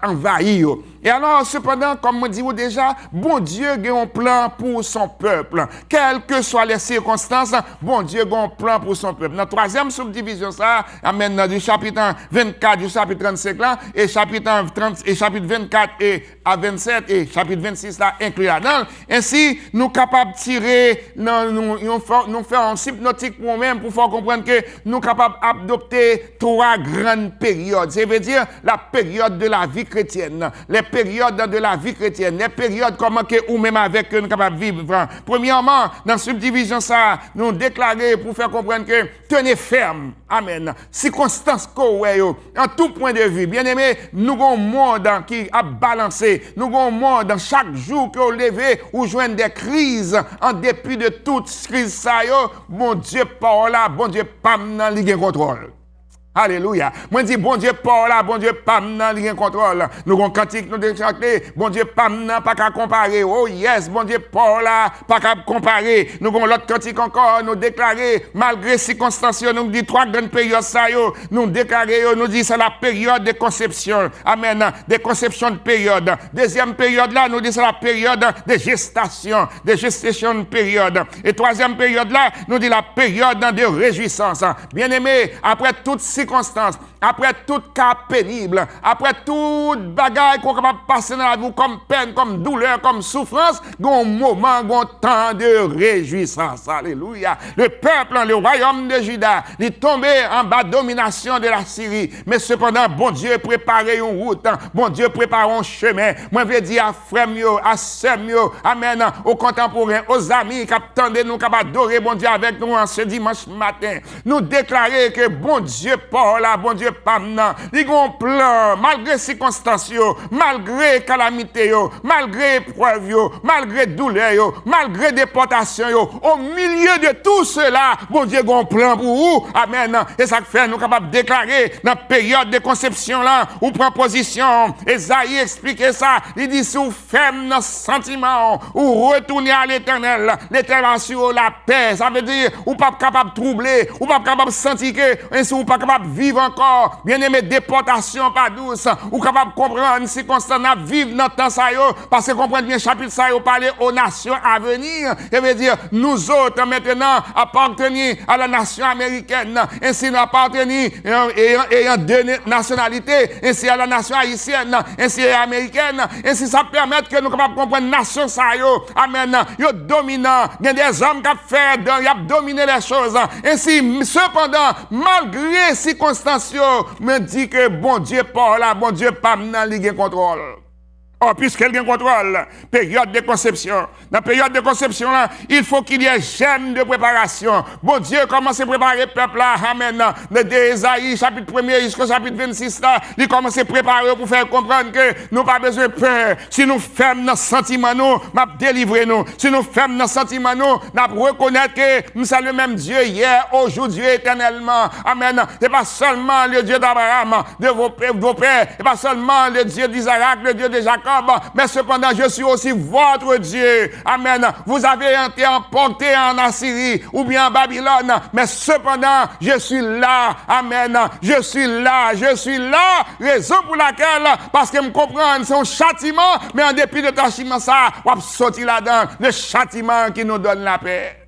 envahit. Et alors, cependant, comme on dit déjà, bon Dieu a un plan pour son peuple. Quelles que soient les circonstances, bon Dieu a un plan pour son peuple. Dans la troisième subdivision, ça, amen, du chapitre 24, du chapitre 35 là, et chapitre 24 et à 27 et chapitre 26 là, inclus là-dedans. Ainsi, nous sommes capables de tirer, nous faire un hypnotique pour nous-mêmes pour faire comprendre que nous sommes capables d'adopter 3 grandes périodes. Ça veut dire la période de la vie chrétienne, les périodes de la vie chrétienne, les périodes comment que ou même avec que nous sommes capables de vivre. Premièrement, dans la subdivision ça, nous déclarer pour faire comprendre que tenez ferme. Amen. Circonstances en tout point de vue. Bien aimé, nous avons un monde qui a balancé. Nous avons un monde chaque jour que vous levez ou joignez des crises en dépit de toutes crises ça yo. Bon Dieu par là, bon Dieu pas dans le contrôle. Alléluia. Moi, je dis, bon Dieu, pas là, bon Dieu, pas dans le contrôle. Nous avons cantique, nous déchanté, bon Dieu, pas qu'à comparer. Oh yes, bon Dieu, pas là, pas qu'à comparer. Nous avons l'autre cantique encore, nous déclarer, malgré circonstances, nous dit 3 grandes périodes, ça, nous déclarer, nous dit, c'est la période de conception. Amen. De conception de période. Deuxième période là, nous dit, c'est la période de gestation de période. Et troisième période là, nous dit la période de réjouissance. Bien aimé, après toutes ces circonstance, après tout cas pénible, après toute bagaille qu'on va passer dans la vie, comme peine, comme douleur, comme souffrance, un moment, un temps de réjouissance. Alléluia. Le peuple, le royaume de Juda, il est tombé en bas de domination de la Syrie. Mais cependant, bon Dieu préparait une route, bon Dieu prépare un chemin. Moi, je veux dire à frères, à sœurs, amen, aux contemporains, aux amis qui attendent nous, qui adorer bon Dieu avec nous en ce dimanche matin. Nous déclarer que bon Dieu pas là, bon Dieu pas maintenant. Il y a un plan, malgré circonstances, malgré calamité, malgré épreuve, malgré douleur, malgré déportation, au milieu de tout cela, bon Dieu a un plan pour vous. Amen. Et ça fait nous capables de déclarer dans la période de conception là, ou prend position. Esaïe explique ça. Il dit si vous faites nos sentiments, ou retournez à l'Éternel, l'Éternel sur la paix. Ça veut dire ou pas capable de troubler, ou pas capable de sentir que ainsi ou pas capable de vivre encore. Bien aimé, déportation pas douce, ou capable de comprendre si constant à vivre dans temps ça yo, parce que comprendre bien chapitre ça yo parler aux nations à venir. Ça veut dire nous autres maintenant appartenir à la nation américaine, ainsi nous appartenir ayant deux nationalités, ainsi à la nation haïtienne, ainsi américaine, ainsi ça permet que nous capables de comprendre nation ça yo. Amen. Yo dominant, il y a des hommes qui fait ils ont dominé les choses. Ainsi cependant malgré circonstances me dit que bon Dieu pas là, bon Dieu pas maintenant il contrôle. Oh, puisqu'il y a un contrôle, période de conception. Dans la période de conception, là, il faut qu'il y ait gemme de préparation. Bon Dieu commence à préparer le peuple là. Amen. De Esaïe, chapitre 1er jusqu'au chapitre 26, là, il commence à préparer pour faire comprendre que nous n'avons pas besoin de peur. Si nous fermons nos sentiments, nous délivrer nous. Si nous fermons nos sentiments, nous reconnaître que nous sommes le même Dieu hier, aujourd'hui, éternellement. Amen. Ce n'est pas seulement le Dieu d'Abraham, de vos pères, ce n'est pas seulement le Dieu d'Isaac, le Dieu de Jacob, mais cependant, je suis aussi votre Dieu. Amen. Vous avez été emporté en Assyrie ou bien en Babylone, mais cependant, je suis là. Amen. Je suis là. Je suis là. Raison pour laquelle, parce que me comprendre, c'est un châtiment, mais en dépit de châtiment, ça, on va sortir là-dedans, le châtiment qui nous donne la paix.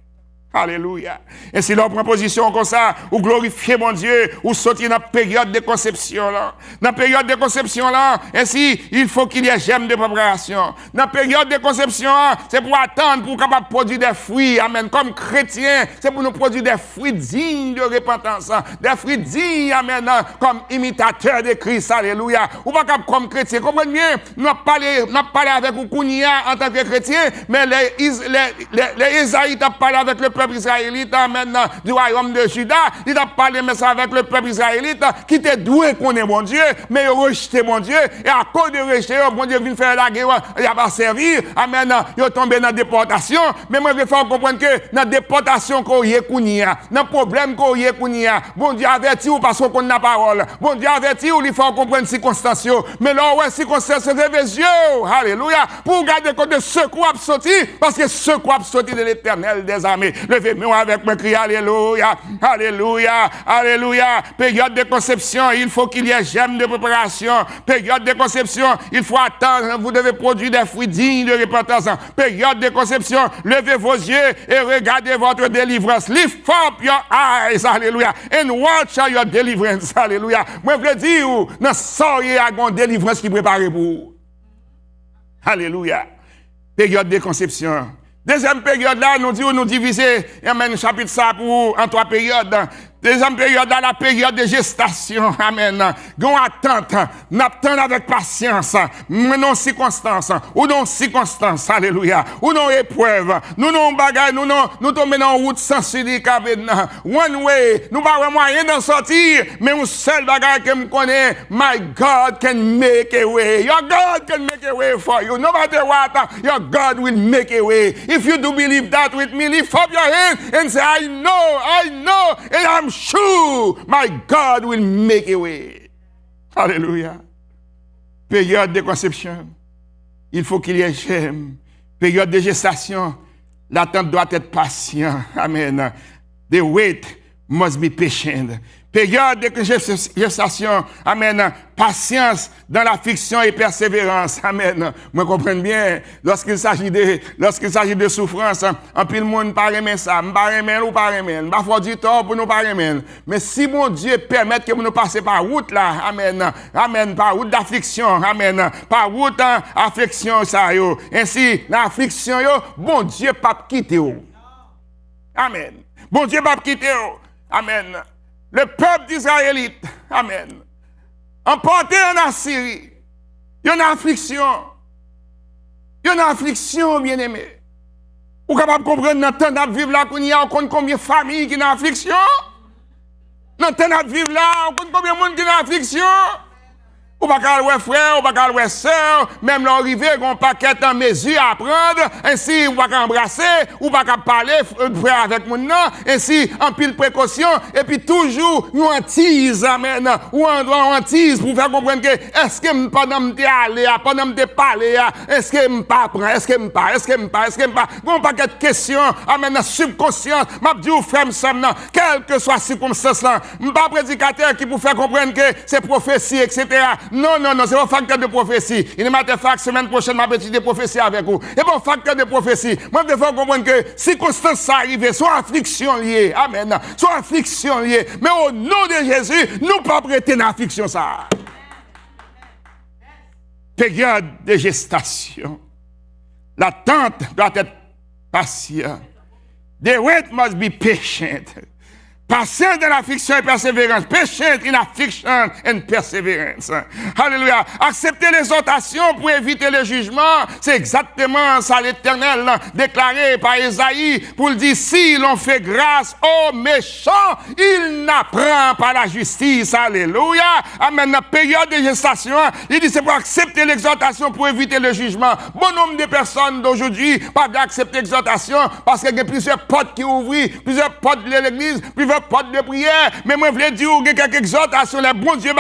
Alléluia. Et si l'on prend position comme ça, ou glorifier mon Dieu, ou sortir dans la période de conception là. Dans la période de conception là, ainsi, il faut qu'il y ait gemme de préparation. Dans la période de conception, c'est pour attendre, pour capable produire des fruits. Amen. Comme chrétiens, c'est pour nous produire des fruits dignes de repentance. Des fruits dignes, amen, comme imitateurs de Christ. Alléluia. Ou pas comme chrétiens. Comprenez bien, nous avons parlé avec vous en tant que chrétiens, mais les Isaïtes ont parlé avec le peuple israélite maintenant du royaume de Juda, il a parlé mais ça avec le peuple israélite qui était doué qu'on est mon Dieu, mais il a rejeté mon Dieu, et à cause de rejeter, mon Dieu vient faire la guerre, il a pas servi, amen, il a tombé dans la déportation, mais moi je veux faire comprendre que dans la déportation qu'on y est, dans le problème qu'on y est, bon Dieu avertit ou parce qu'on a la parole, bon Dieu avertit ou il faut comprendre les circonstances, mais là ouais, circonstances, levez les yeux, alléluia, pour garder compte de ce qu'on a sorti, parce que ce qu'on a sorti de l'Éternel des armées. Levez-moi avec moi, crie alléluia, alléluia, alléluia. Période de conception, il faut qu'il y ait gemme de préparation. Période de conception, il faut attendre, vous devez produire des fruits dignes de repentance. Période de conception, levez vos yeux et regardez votre délivrance. Lift up your eyes, alléluia, and watch your deliverance, alléluia. Moi, je veux dire, dans soyez à une délivrance qui prépare pour vous. Alléluia. Période de conception. Deuxième période là, nous disons, nous diviser, amen, chapitre ça pour en 3 périodes. Deuxième période là, la période de gestation, amen. Gon attente, n'attend avec patience, non circonstance, ou non circonstance, alléluia, ou non épreuve, nous non bagaille, nous tombons dans route sans suivi, one way, nous pas moyen d'en sortir, mais un seul bagaille que me connaît, my God can make a way, your God can make a way for you, no matter what, your God will make a way. If you do believe that with me, lift up your hand and say, I know, and I'm sure my God will make a way. Alléluia. Période de conception, il faut qu'il y ait gemme. Période de gestation, l'attente doit être patient. Amen. The wait must be patient. Période de gestation. Amen. Patience dans l'affliction et persévérance. Amen. Moi, comprends bien. Lorsqu'il s'agit de souffrance, en pile monde pas aimer ça. Pas aimer ou pas aimer. Pas faire du tort pour nous pas aimer. Mais si mon Dieu permet que nous passions par route là. Amen. Amen. Par route d'affliction. Amen. Par route d'affliction ça yo. Ainsi, l'affliction yo, bon Dieu pas quitter yo. Amen. Bon Dieu pas quitter yo. Amen. Le peuple d'Israélite, amen, emporté en Assyrie, il y a une affliction. Il y a une affliction, bien-aimé. Vous êtes capable de comprendre dans le temps de vivre là, qu'il y a combien de familles qui sont en affliction? Dans le temps de vivre là, combien de monde qui sont en affliction? Ou pas qu'à ouais frère, ou pas qu'à ouais sœur, même l'arrivée, on paquet en mesure à prendre, ainsi, ou pas qu'à embrasser, ou pas qu'à parler, frère avec mon nom, ainsi, en pile précaution, et puis toujours, nous en tease, amen, ou en tease pour faire comprendre que, est-ce que pendant me aller, pendant me parler, est-ce que me pas prendre, est-ce que me pas, bon paquet de questions, amen, subconscience, m'a dit ou frère, quelle que soit circonstance là, pas prédicateur qui pour faire comprendre que c'est prophétie, etc. Non, c'est un facteur de prophétie. Il ne m'a fait la semaine prochaine, ma petite de prophétie avec vous. Et bon, facteur de prophétie. Moi, je veux comprendre que circonstances ça arrive, soit affliction liée. Amen. Soit affliction liée. Mais au nom de Jésus, nous pas prêter dans affliction ça. Période de gestation. L'attente doit être patiente. The wait must be patient. Patience dans l'affliction et persévérance. Patient in affliction and perseverance. Alléluia. Accepter l'exhortation pour éviter le jugement. C'est exactement ça l'Éternel déclaré par Esaïe pour dire si l'on fait grâce aux méchants, il n'apprend pas la justice. Alléluia. Amen. La période de gestation, il dit c'est pour accepter l'exhortation pour éviter le jugement. Bon nombre de personnes d'aujourd'hui pas d'accepter l'exhortation parce qu'il y a plusieurs portes qui ouvrent, plusieurs portes de l'église, plusieurs porte de prière, mais moi je voulais dire que quelques exhortations, les bons Dieu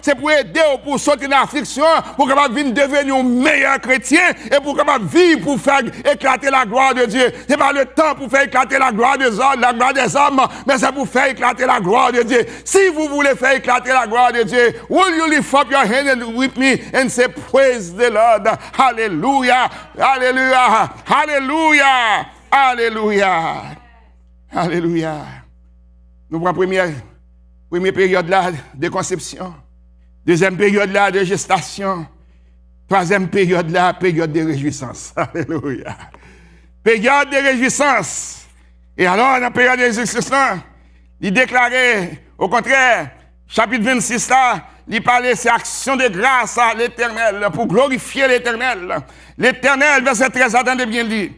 c'est pour aider pour sortir de l'affliction, pour capable devenir un meilleur chrétien et pour capable vivre pour faire éclater la gloire de Dieu. C'est pas le temps pour faire éclater la gloire des hommes, mais c'est pour faire éclater la gloire de Dieu. Si vous voulez faire éclater la gloire de Dieu, will you lift up your hand with me and say praise the Lord. Hallelujah. Hallelujah. Hallelujah. Hallelujah. Hallelujah. Nous prenons première période là de conception, deuxième période là de gestation, troisième période là, période de réjouissance. Alléluia. Période de réjouissance. Et alors, dans la période de réjouissance, il déclarait, au contraire, chapitre 26 là, il parlait c'est action de grâce à l'Éternel, pour glorifier l'Éternel. L'Éternel, verset 13, attendez bien dit.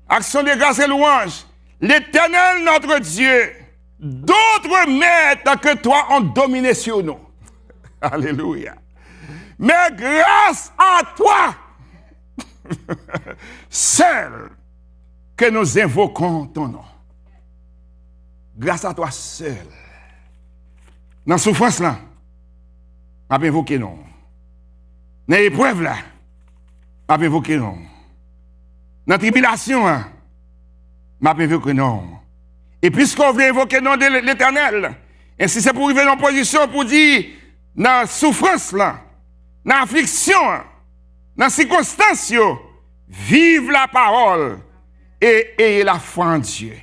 Action de grâce et louange. L'Éternel, notre Dieu, d'autres maîtres que toi ont dominé sur nous. Alléluia. Mais grâce à toi, seul, que nous invoquons ton nom. Grâce à toi seul. Dans la souffrance là, on va invoquer non. Dans l'épreuve là, on va invoquer non. Dans la tribulation là, on va invoquer non. Et puisqu'on veut invoquer le nom de l'Éternel, et si c'est pour arriver dans une position pour dire, dans la souffrance, là, dans l'affliction, dans la circonstance, vive la parole et ayez la foi en Dieu.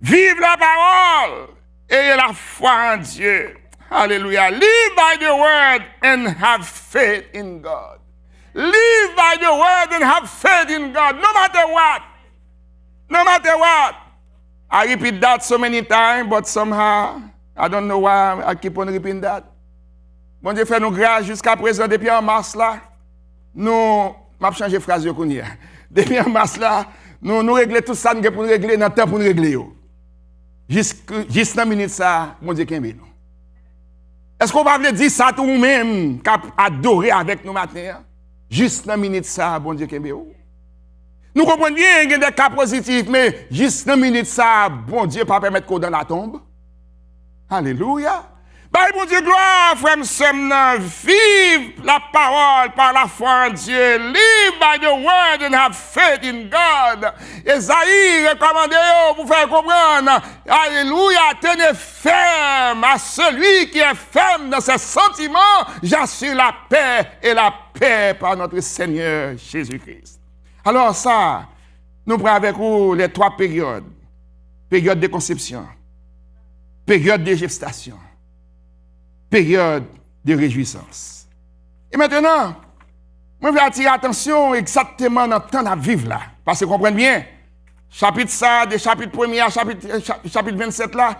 Vive la parole et ayez la foi en Dieu. Alléluia. Live by the word and have faith in God. Live by the word and have faith in God. No matter what. No matter what. I repeat that so many times, but somehow, I don't know why I keep on repeating that. Bon Dieu fait nous grâce jusqu'à présent, depuis en mars là, nous, m'a changé de phrase qu'on y a. Depuis en mars là, nous réglons tout ça, nous pour régler, dans le temps pour nous régler. Juste dans minute ça, mon Dieu, qu'est-ce nous. Est-ce qu'on va dire ça tout même, qu'à adorer avec nous matin? Juste dans minute ça, bon Dieu, qu'est-ce nous. Nous comprenons bien qu'il y a des cas positifs, mais juste une minute ça, bon Dieu, pas permettre qu'on dans la tombe. Alléluia. Bye, bon Dieu, gloire, frère, vive la parole par la foi en Dieu. Live by the word and have faith in God. Esaïe recommandé pour faire comprendre. Alléluia, tenez ferme à celui qui est ferme dans ses sentiments. J'assure la paix par notre Seigneur Jésus-Christ. Alors ça, nous prenons avec vous les 3 périodes. Période de conception, période de gestation, période de réjouissance. Et maintenant, je vais attirer l'attention exactement dans le temps à vivre là. Parce que vous comprenez bien, chapitre ça, des chapitres 1er à chapitre 27 là,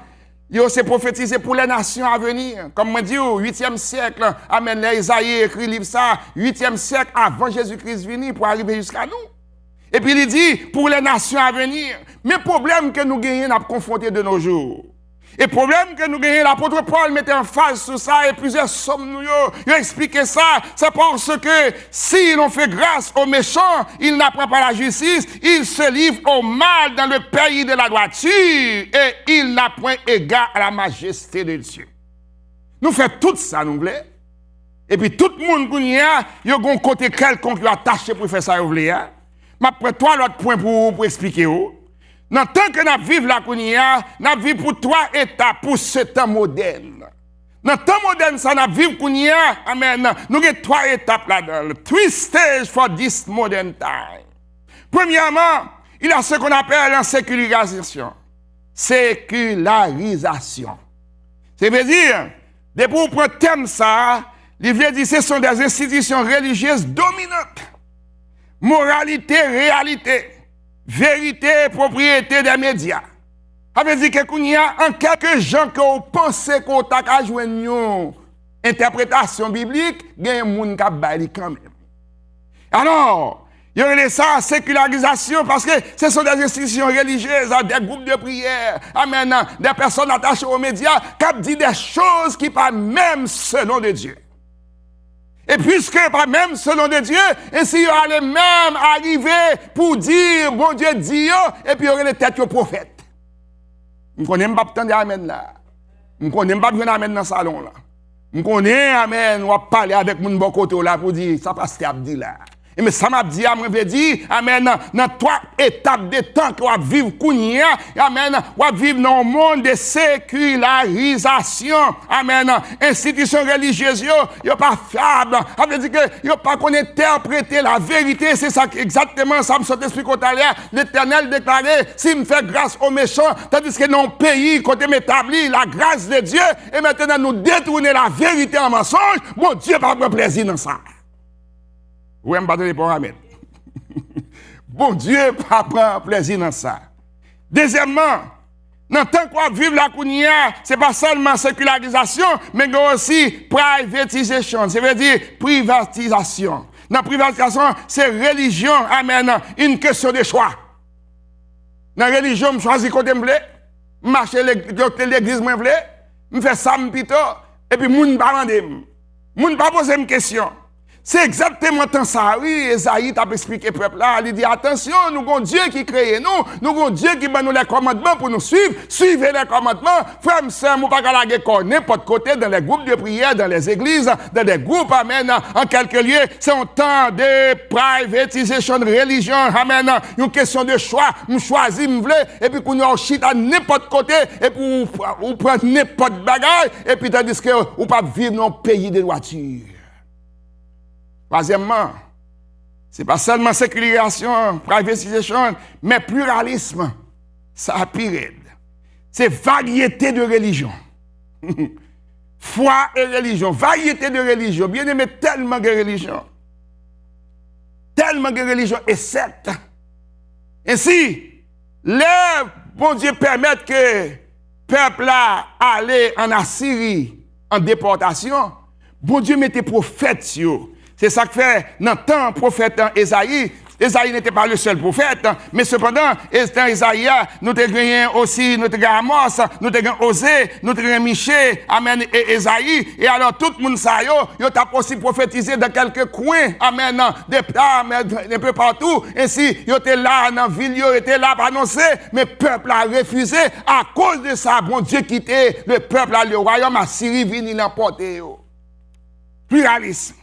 c'est prophétisé pour les nations à venir. Comme je dis, au 8e siècle, amen, Isaïe écrit livre ça, 8e siècle avant Jésus-Christ venu pour arriver jusqu'à nous. Et puis il dit, pour les nations à venir, mais le problème que nous gagnons à confronter de nos jours. Et le problème que nous gagnons, l'apôtre Paul mettait en face sur ça, et plusieurs sommes nous ont expliqué ça. C'est parce que si l'on fait grâce aux méchants, il n'apprend pas la justice, il se livre au mal dans le pays de la droiture, et il n'a point égard à la majesté de Dieu. Nous faisons tout ça, nous voulons. Et puis tout le monde qui y a, il y a un côté quelconque qui a attaché pour faire ça, vous voulez. Mais après, 3 autres points pour expliquer. Dans le temps que nous vivons là, nous vivons pour 3 étapes pour ce temps moderne. Dans le temps moderne, ça, nous vivons amen. Nous avons 3 étapes là-dedans. 3 stages for this modern time. Premièrement, il y a ce qu'on appelle la sécularisation. Sécularisation. Ça veut dire, depuis qu'on prend thème ça, il veut dire que ce sont des institutions religieuses dominantes. Moralité, réalité, vérité, propriété des médias. Ça veut dire qu'il y a en quelques gens qui ont pensé qu'on a joué une interprétation biblique, il y a des gens qui ont baillé quand même. Alors, il y a ça, sécularisation, parce que ce sont des institutions religieuses, des groupes de prière, amen, des personnes attachées aux médias, qui disent des choses qui ne sont pas même selon de Dieu. Et puisque pas même selon de Dieu, ainsi il allait même arriver pour dire, bon Dieu dit, et puis il y aurait les têtes aux prophètes. Je ne connais pas tant amen là. Je ne connais pas bien amen dans le salon là. Je connais amen, on va parler avec mon bon côté là pour dire, ça passe à dire là. Et mais ça m'a dit, je veux dire, amen, dans 3 étapes de temps qu'on va vivre, amen, on va vivre dans un monde de sécularisation, amen, institutions religieuses, yo pas fiable, ça veut dire que yo pas qu'on interpréter la vérité, c'est ça exactement, ça me saute expliqué tout à l'heure, l'Éternel déclarait, s'il me fait grâce aux méchants, tandis que dans le pays, côté m'établit la grâce de Dieu, et maintenant nous détourner la vérité en mensonge, mon Dieu pas prendre plaisir dans ça. Oui, je ne vais pas donner pour Amen. Bon Dieu, pas prendre plaisir dans ça. Deuxièmement, dans le temps qu'on vive la Kounia, ce n'est pas seulement sécularisation, mais aussi privatisation, c'est-à-dire privatisation. Dans la privatisation, c'est religion, amen, une question de choix. Dans la religion, je choisis côté me plaît, je marche l'église me plaît, je fais ça, et puis moun pas demander, moun pas poser une question. C'est exactement tant ça, oui, Esaïe t'a expliqué peuple là, il dit attention, nous avons Dieu qui crée nous avons Dieu qui donne nous les commandements pour nous suivre, suivez les commandements, frère, sœur, nous pas la guerre n'importe côté, dans les groupes de prière, dans les églises, dans les groupes, amen, en quelques lieux, c'est un temps de privatisation de religion, amen, une question de choix, nous choisissons, nous voulons, et puis qu'on nous chite à n'importe côté, et puis on prend n'importe bagage, et puis tandis que on pas vivre dans un pays de droiture. Troisièmement, ce n'est pas seulement sécularisation, privatisation, mais pluralisme. Ça a pire. C'est variété de religion. Foi et religion. Variété de religion. Bien aimé, tellement de religion. Tellement de religion et secte. Ainsi, le bon Dieu permet que le peuple là aller en Assyrie en déportation. Bon Dieu mettait prophètes sur. C'est ça que fait dans le temps prophète Esaïe, Esaïe n'était pas le seul prophète, mais cependant, dans Esaïe, nous avons gagné aussi, nous avons Amos, nous avons Osée, nous avons Michée, Amen, et Esaïe. Et alors, tout le monde, ça, yo t'a aussi prophétisé dans quelques coins, Amen, un peu partout. Ainsi, yo était là, dans la ville, yo était là pour annoncer, mais le peuple a refusé. À cause de ça, bon Dieu quitté le peuple, le royaume Assyrie venu l'emporter. Pluralisme.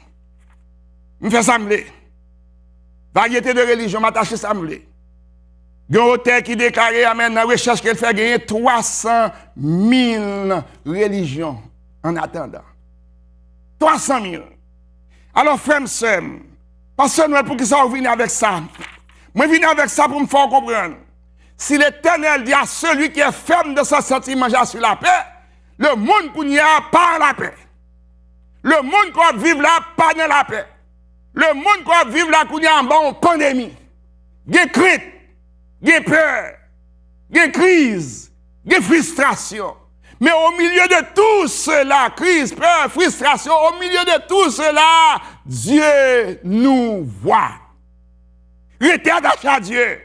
Je fais sembler. Variété de religion, m'attache sembler. Il y a un auteur qui déclarait, amen, dans la recherche qu'elle fait gagner 300 000 religions en attendant. 300 000. Alors, frère, sœur, parce que pour qui ça vous venez avec ça? Moi, je viens avec ça pour me faire comprendre. Si l'Éternel dit à celui qui est ferme de son sentiment, j'ai sur la paix, le monde qu'on y a pas la paix. Le monde qu'on va vivre là, pas dans la paix. Le monde qu'on va vivre là, qu'on y a en bon pandémie. Il y a crainte, il y a peur, il y a crise, il y a frustration. Mais au milieu de tout cela, crise, peur, frustration, au milieu de tout cela, Dieu nous voit. Restez attaché à Dieu.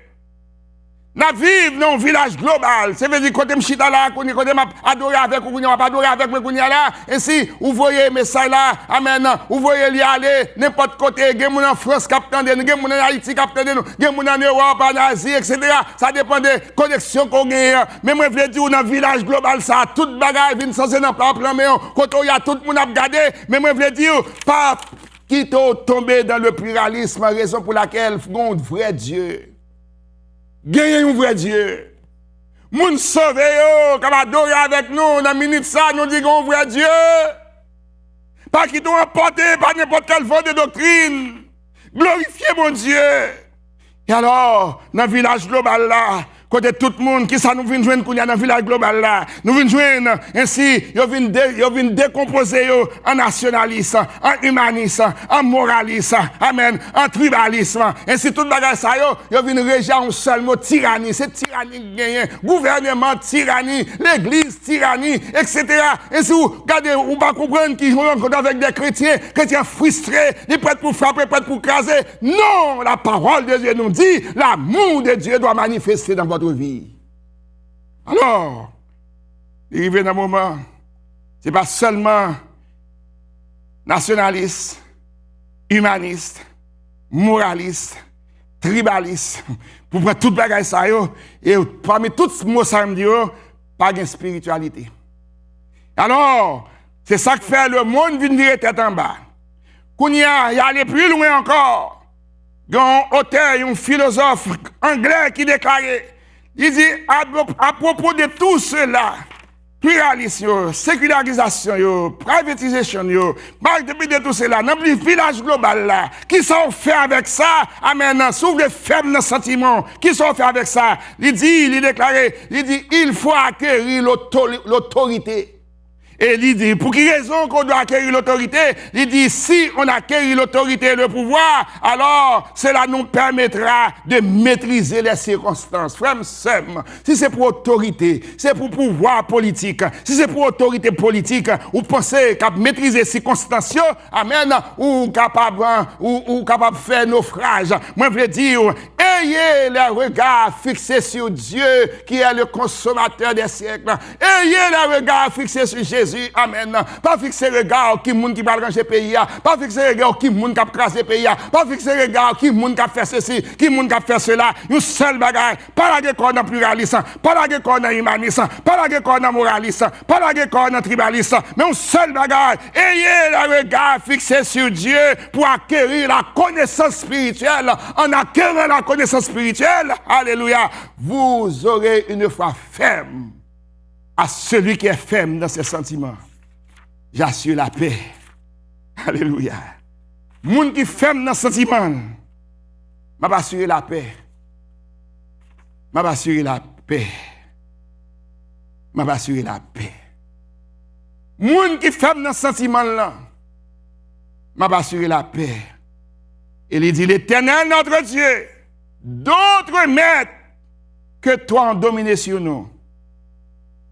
Nous vivons dans un village global. Ça veut dire que quand je suis là, quand je adoré avec ou quand je adoré avec moi, là, ainsi, vous voyez mes ça là, amen, vous voyez y aller, n'importe côté, il y a des gens en France qui attendent, il y a des gens en Haïti qui attendent, il y a des gens en Europe, en Asie, etc. Ça dépend des connexions qu'on a. Mais moi, je veux dire, dans un village global, ça, toute bagaille vient sans un plan, mais quand il y a tout le monde à regarder, mais moi, je veux dire, pas quitte tomber dans le pluralisme, raison pour laquelle il y a un vrai Dieu. Gagner un vrai Dieu. Moun sauve yo, qui va adorer avec nous, dans la minute ça, nous disons un vrai Dieu. Pas qui doit emporter par n'importe quelle forme de doctrine. Glorifiez mon Dieu. Et alors, dans le village global là, côté tout le monde, qui ça nous vient joindre dans le village global là, nous vient joindre, ainsi, ils viennent décomposer en nationalisme, en humanisme, en moralisme, amen, en tribalisme, ainsi tout le bagage ça, ils viennent réger un seul mot, tyrannie, c'est tyrannie qui gagne, gouvernement, tyrannie, l'église, tyrannie, etc. Ainsi, regardez, on va comprendre qu'ils rencontrent avec des chrétiens frustrés, ils prêtent pour frapper, prêtent pour craser. Non, la parole de Dieu nous dit, l'amour de Dieu doit manifester dans votre vie. Alors, il arrive dans un moment, ce n'est pas seulement nationaliste, humaniste, moraliste, tribaliste, pour prendre tout le bagage ça, et parmi tous ces mots ça me dit, pas de spiritualité. Alors, c'est ça que fait le monde vient virer tête en bas. Qu'on y aller plus loin encore. Il y a un auteur, un philosophe anglais qui déclarait, il dit, à propos de tout cela, pluralisme, sécularisation, privatisation, depuis de tout cela, dans le village global là, qui sont faits avec ça, amen, s'ouvre les faibles sentiments, qui sont faits avec ça, il dit, il faut acquérir l'autorité. Et il dit, pour quelle raison qu'on doit acquérir l'autorité? Il dit, si on acquérit l'autorité et le pouvoir, alors cela nous permettra de maîtriser les circonstances. Frère, si c'est pour autorité, c'est pour pouvoir politique, si c'est pour autorité politique, ou pensez qu'à maîtriser les circonstances, amen, ou capable de faire naufrage. Moi, je veux dire, ayez les regards fixés sur Dieu, qui est le consommateur des siècles. Ayez les regards fixés sur Jésus. Amen. Pas fixer le regard qui moun qui va ranger pays, pas fixer le regard qui moun qui va craser pays, pas fixer le regard qui moun qui va faire ceci, qui moun qui va faire cela. Une seule bagaille, pas la guerre dans pluralisme, pas la guerre dans humanisme, pas la guerre dans moralisme, pas la guerre dans tribalisme, mais une seule bagaille. Ayez le regard fixé sur Dieu pour acquérir la connaissance spirituelle. En acquérant la connaissance spirituelle, alléluia, vous aurez une foi ferme. À celui qui est ferme dans ses sentiments, j'assure la paix. Alléluia. Moun qui est ferme dans ses sentiments, m'a assuré la paix. M'a assuré la paix. M'a assuré la paix. Moun qui est ferme dans ses sentiments là, m'a assuré la paix. Et il dit, l'Éternel notre Dieu, d'autres maîtres que toi ont dominé sur nous.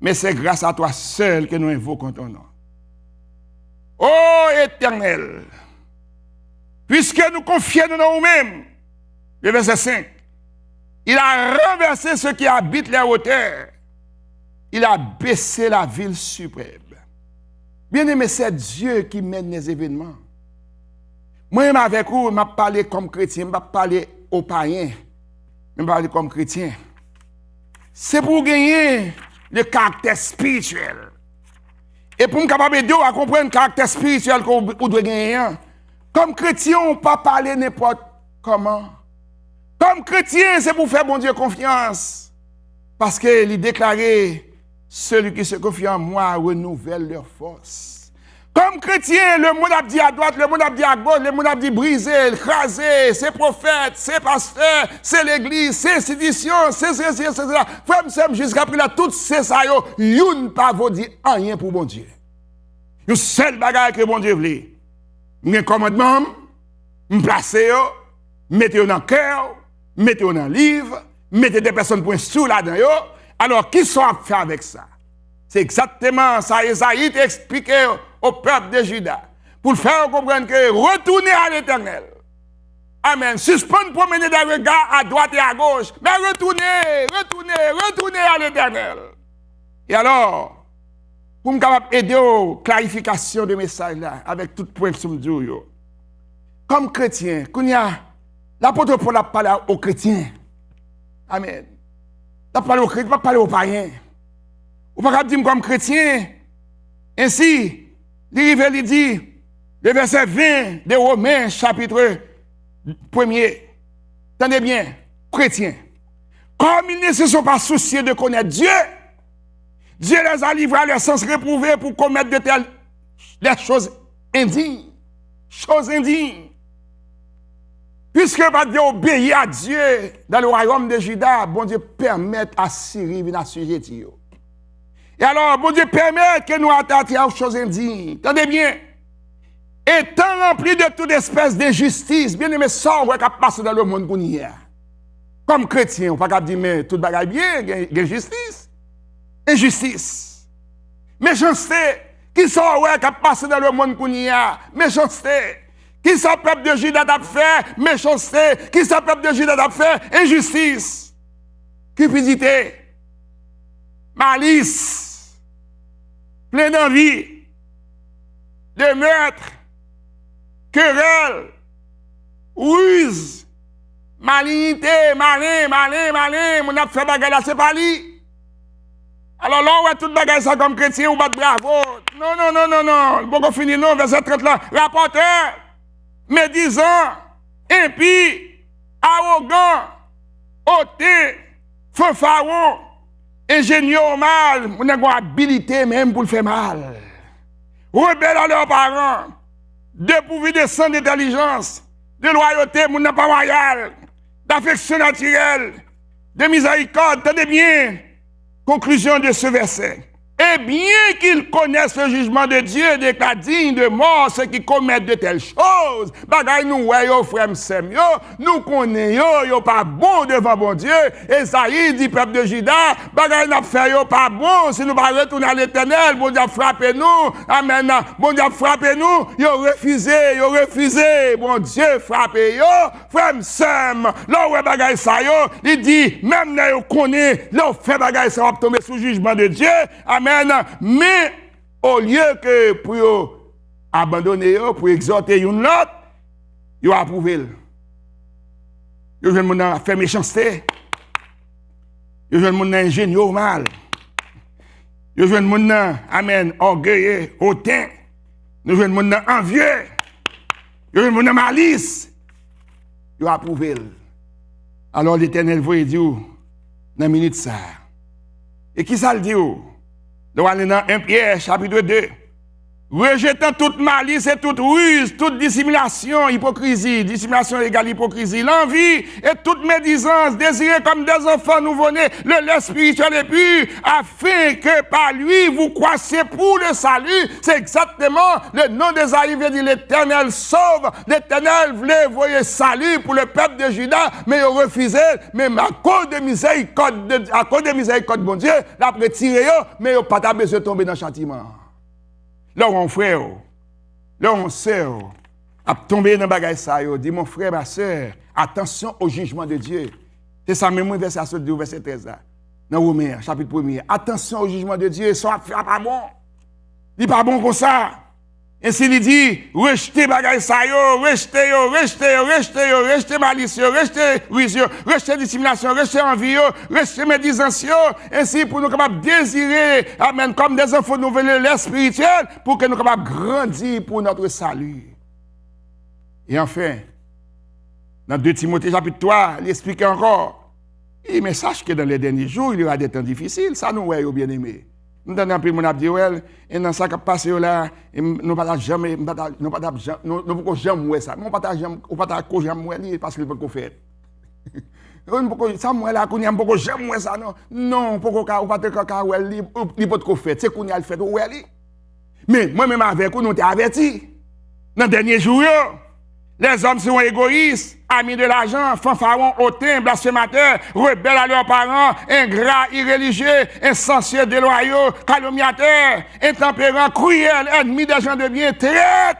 Mais c'est grâce à toi seul que nous invoquons ton nom. Ô Éternel, puisque nous confions dans nous-mêmes, le verset 5. Il a renversé ceux qui habitent les hauteurs. Il a baissé la ville suprême. Bien-aimé, c'est Dieu qui mène les événements. Moi, avec vous, je ne parle pas comme chrétien, je ne parle pas aux païens, je parle comme chrétien. C'est pour gagner le caractère spirituel. Et pour me capable d'aider à comprendre le caractère spirituel qu'on doit gagner. Comme chrétien, on ne peut pas parler n'importe comment. Comme chrétien, c'est pour faire bon Dieu confiance. Parce qu'il déclarait, celui qui se confie en moi renouvelle leur force. Comme chrétien, le monde a dit à droite, le monde a dit à gauche, le monde a dit briser, écraser, c'est prophètes, c'est pasteurs, c'est l'église, c'est institution, c'est cela. Frère, jusqu'à présent, toutes ces ça, yon pas vous dire rien pour bon Dieu. Yon seul bagage que bon Dieu veut. Un commandement, me placer, mettez-vous dans le cœur, mettez-vous dans le livre, mettez des personnes pour instruire là-dedans. Alors, qui sont à faire avec ça? C'est exactement ça. Esaïe t'a expliqué au peuple de Juda. Pour le faire comprendre que retournez à l'Éternel. Amen. Suspendre promener des regards à droite et à gauche. Mais retournez à l'Éternel. Et alors, pour me capable aider aux clarifications de message là, avec tout point que je dis, comme chrétien, l'apôtre Paul a parlé aux chrétiens. Amen. Il a parlé aux chrétiens, il n'a pas parlé aux païens. Ou pas dire comme chrétien. Ainsi, il dit, le verset 20 de Romains, chapitre 1er. Tenez bien, chrétiens. Comme ils ne se sont pas souciés de connaître Dieu, Dieu les a livrés à leur sens réprouvé pour commettre de telles des choses indignes. Choses indignes. Puisque pas Dieu obéir à Dieu dans le royaume de Juda, bon Dieu permet à Syrie de assujettir. Et alors, bon Dieu permet que nous attendions aux choses indignes. Tenez bien. Étant rempli de toute espèce d'injustice, bien aimé, ça, on va passer dans le monde pour nous. Comme chrétien, on ne peut pas dire, mais tout bagaille bien, il y a justice. Injustice. Méchanceté. Qui sont qui passer dans le monde pour nous? Méchanceté. Qui sont le peuple de Juda a fait? Méchanceté. Qui sont le peuple de Juda a fait? Injustice. Cupidité. Malice. Plein d'envie, de meurtre, querelle, ruse, malignité, malin, mon a fait bagarre là, c'est pas lui. Alors là, on va tout bagarre ça comme chrétien, on bat bravo. Non. Bon, on finit, non, verset 30 là. Rapporteur, médisant, impie, arrogant, hautain, fanfaron, ingénieux au mal, on a une habilité même pour le faire mal. Rebelles à leurs parents, dépourvus de sang d'intelligence, de loyauté, on n'a pas royal, d'affection naturelle, de miséricorde. Tenez bien, conclusion de ce verset. Et bien qu'ils connaissent le jugement de Dieu, déclarent digne de mort ceux qui commettent de telles choses. Bagay nous, ouais, yo, frère Sem, yo, nous connaissons, yo, pas bon devant bon Dieu. Esaïe dit, peuple de Juda, bagay n'a fait, yo, pas bon, si nous pas retourner à l'Éternel, bon Dieu frappé nous, amen, bon Dieu frappé nous, yo refusé, bon Dieu frappé yo, frère Sem, là où bagay ça yo, il dit, même là, yo connaît, là, fait bagay ça va tomber sous jugement de Dieu, amen. Mais au lieu que pour abandonner, pour exhorter une autre, ils approuvent. Ils veulent faire méchanceté. Ils veulent ingénieux au mal. Ils veulent amen, orgueilleux, hautain. Ils veulent envieux. Ils veulent malice. Ils approuvent. Alors l'Éternel vous dit dans la minute ça. Et qui ça le dit? Nous allons dans 1 Pierre, chapitre 2. Rejetant toute malice et toute ruse, toute dissimulation, hypocrisie, dissimulation égale hypocrisie, l'envie et toute médisance, désirez comme des enfants nouveau-nés le lait spirituel et pur, afin que par lui vous croissiez pour le salut. C'est exactement le nom d'Esaïe veut dire l'Éternel sauve. L'Éternel voulait voyer salut pour le peuple de Juda, mais il a refusé, même à cause de miséricorde, bon Dieu, l'a retiré, mais il n'a pas besoin de tomber dans le châtiment. Là, mon frère, là, mon soeur, a tombé dans le bagage ça, dit mon frère, ma soeur, Attention au jugement de Dieu. C'est ça même verset 12, verset 13 là. Dans Romains, chapitre 1er. Attention au jugement de Dieu, ça fait pas bon. Il pas bon comme ça. Ainsi il dit, rejetez bagay sa yo, rejetez malice yo, rejetez ruse yo, rejetez dissimulation, rejetez envie yo, rejetez médisance yo. Ainsi pour nous capables désirer, amen, comme des enfants nouveaux spirituel, pour que nous capables grandir pour notre salut. Et enfin, dans 2 Timothée chapitre 3, il explique encore, mais sache que dans les derniers jours, il y aura des temps difficiles, ça nous ouais, bien aimé. Nous avons appris mon abdi et dans ça qui passe là, nous pas jamais nous pas jamais ça. Nous pas jamais parce que pas fait. Ça moi là qu'on y a pas jamais ça non. Non, pas pas li pas fait, c'est qu'on y a le fait ouais. Mais moi même avec nous t'ai averti. Dans dernier jour les hommes sont égoïstes, amis de l'argent, fanfarons, hautains, blasphémateurs, rebelles à leurs parents, ingrats, irréligieux, insensés, déloyaux, calomniateurs, intempérants, cruels, ennemis des gens de bien, traites.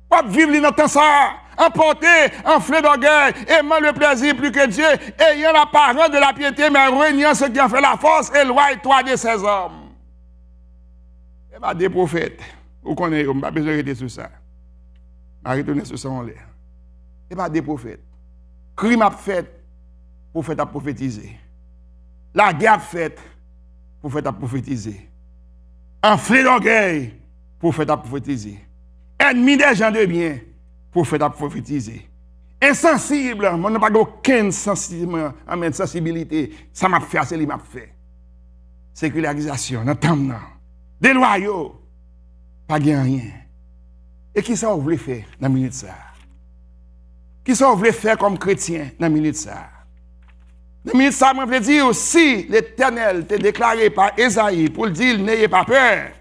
Pas vivre dans temps ça, emportés, enflés d'orgueil, aimant le plaisir plus que Dieu, ayant l'apparence de la piété, mais reniant ce qui en fait la force, éloigne-toi de ces hommes. Et bien, des prophètes, vous connaissez, on n'a pas besoin d'arrêter sur ça. Arrêtez sur ça en l'air. Et pas des prophètes. Crime a fait, prophète a prophétisé. La guerre a fait, prophète a prophétisé. Enflé d'orgueil, prophète a prophétisé. Ennemi des gens de bien, prophète a prophétisé. Insensible, on n'a pas aucune sensibilité. Ça m'a fait, c'est lui m'a fait. Sécularisation, dans le temps. Des loyaux, pas rien. Et qui ça vous voulez faire dans la minute ça? Qui ça vous voulez faire comme chrétien dans la minute ça? Dans la minute ça, je veux dire, si l'Éternel t'a déclaré par Esaïe pour le dire, n'ayez pas peur.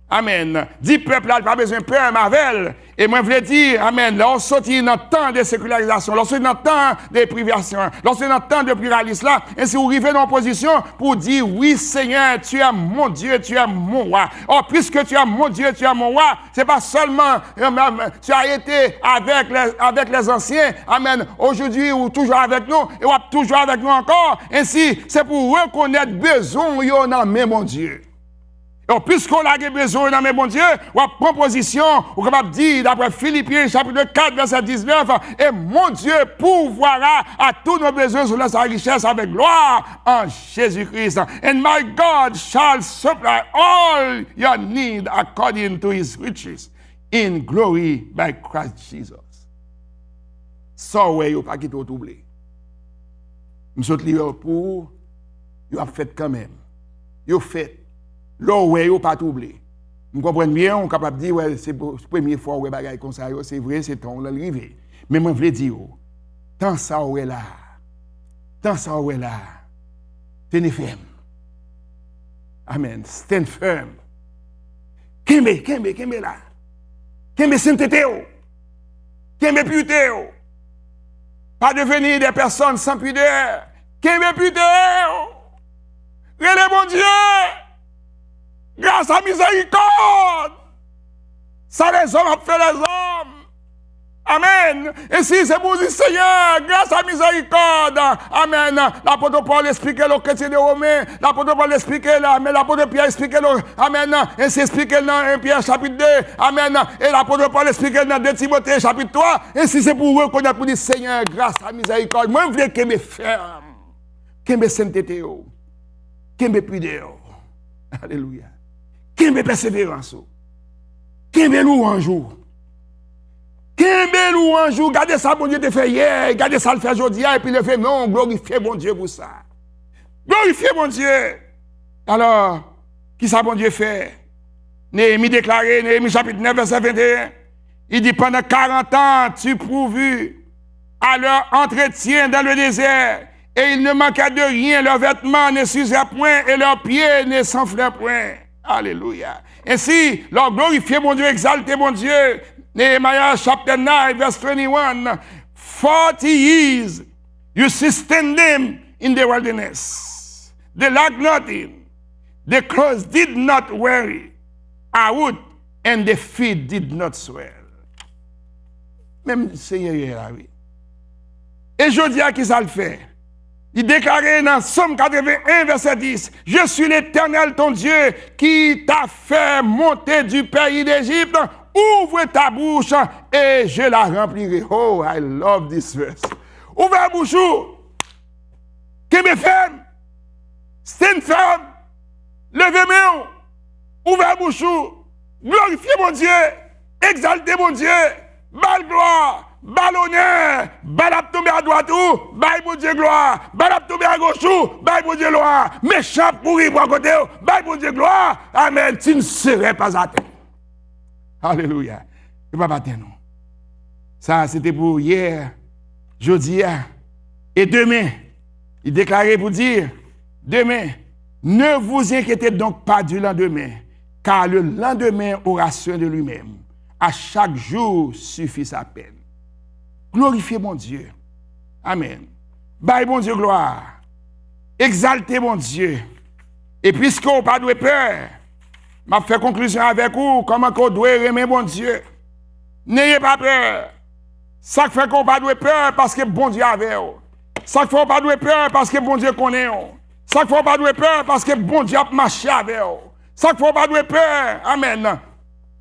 Amen. Dit peuple là, pas besoin de peur, Marvel. Et moi, je veux dire, amen, lorsque sortir dans le temps de sécularisation, lorsque dans le temps de privation, lorsque dans le temps de pluralisme là, et si vous arrivez dans une position pour dire, oui, Seigneur, tu es mon Dieu, tu es mon roi. Oh, puisque tu es mon Dieu, tu es mon roi, c'est pas seulement, tu as été avec les anciens, amen, aujourd'hui ou toujours avec nous, et ou toujours avec nous encore. Ainsi, c'est pour reconnaître besoin, yo, dans même mon Dieu. Donc, puisqu'on a besoin dans mes bon Dieu, ou à proposition, ou capable de dire, d'après Philippiens, chapitre 4, verset 19, et mon Dieu pourvoira à tous nos besoins sur sa richesse avec gloire en Jésus-Christ. And my God shall supply all your need according to his riches in glory by Christ Jesus. Ça, ouais, vous pas quitter au doublé. Nous sommes libres pour, vous avez fait quand même. Vous fait. Là, ouais, vous pas oublié. Vous comprenez bien, on est capable de dire, ouais, c'est la première fois où bagaille comme ça, c'est vrai, c'est ton l'arrivée. Mais moi, je veux dire, tant ça, ouais là, tenez ferme. Amen. Stand firm. Kembe là. Kembe sainteté. Kembe pureté. Pas devenir des personnes sans pudeur. Kembe pureté. Regardez mon Dieu. Grâce à miséricorde. Ça les hommes a fait les hommes. Amen. Et si c'est pour dire Seigneur, grâce à miséricorde. Amen. L'apôtre Paul expliquait le chrétien de Romains. L'apôtre Paul expliquait là. Mais l'apôtre Pierre expliquait le. Amen. Et c'est expliqué dans 1 Pierre chapitre 2. Amen. Et l'apôtre Paul expliquait dans 2 Timothée chapitre 3. Et si c'est pour reconnaître pour dire Seigneur, grâce à miséricorde. Moi, je veux que me ferme. Que me sainteté. Que me pudeur. Alléluia. Que me persévérance. Que me louange. Qu'un louange, gardez ça, bon Dieu te fait hier, gardez ça le fait aujourd'hui, et puis le fait, non, glorifiez bon Dieu pour ça. Glorifiez bon Dieu. Alors, qui ça bon Dieu fait? Néhémie déclaré, Néhémie chapitre 9, verset 21, il dit, pendant 40 ans, tu pourvus à leur entretien dans le désert, et il ne manquait de rien, leurs vêtements ne s'usaient point, et leurs pieds ne s'enflaient point. Alléluia. Ainsi, leur glorifiez mon Dieu, exaltez mon Dieu. Nehemiah chapter 9, verse 21. 40 years you sustained them in the wilderness. They lacked nothing. The clothes did not weary out, and the feet did not swell. Même Seigneur, oui. Et je dis à qui ça le fait. Il déclarait dans Somme 81, verset 10, « Je suis l'Éternel, ton Dieu, qui t'a fait monter du pays d'Égypte. Ouvre ta bouche et je la remplirai. » Oh, I love this verse. Ouvre la bouche. Qu'est-ce ferme? Stand ferme. Levez-moi. Ouvre la bouche. Glorifiez mon Dieu. Exaltez mon Dieu. Bal gloire. Bal honneur, bal ap tomber à droite ou, bal bon Dieu gloire, bal ap tomber à gauche ou, bal bon Dieu gloire, méchant pourri pour côté ou, bal bon Dieu gloire, amen, tu ne serais pas à terre. Alléluia. Je ne vais pas atteindre nous. Ça, c'était pour hier, jeudi, et demain. Il déclarait pour dire, demain, ne vous inquiétez donc pas du lendemain, car le lendemain aura soin de lui-même. À chaque jour suffit sa peine. Glorifiez mon Dieu. Amen. Bye mon Dieu gloire. Exaltez mon Dieu. Et puisqu'on n'a pas de peur, je fais conclusion avec vous, comment qu'on doit aimer mon Dieu. N'ayez pas peur. Ça fait qu'on n'a pas de peur parce que bon Dieu avec vous. Ça fait qu'on n'a pas de peur parce que bon Dieu connaît vous. Ça fait qu'on n'a pas de peur parce que bon Dieu a marché avec vous. Ça fait qu'on n'a pas de peur. Amen.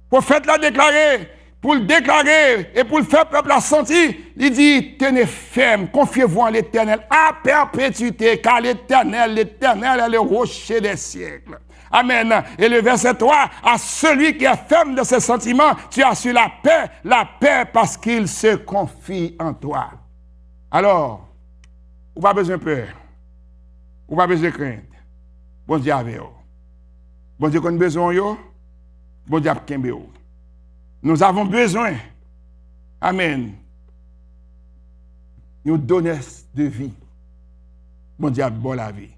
Pour faire la déclarer. Pour le déclarer et pour le faire peuple la sentir, il dit, tenez ferme, confiez-vous en l'Éternel à perpétuité, car l'Éternel est le rocher des siècles. Amen. Et le verset 3, à celui qui est ferme de ses sentiments, tu as su la paix parce qu'il se confie en toi. Alors, vous n'avez pas besoin de peur, vous n'avez pas besoin de crainte. Bon Dieu avec vous. Bon Dieu qu'on a besoin de vous, bon Dieu a besoin de vous. Nous avons besoin, amen, nous donner de vie. Mon Dieu a bon la vie.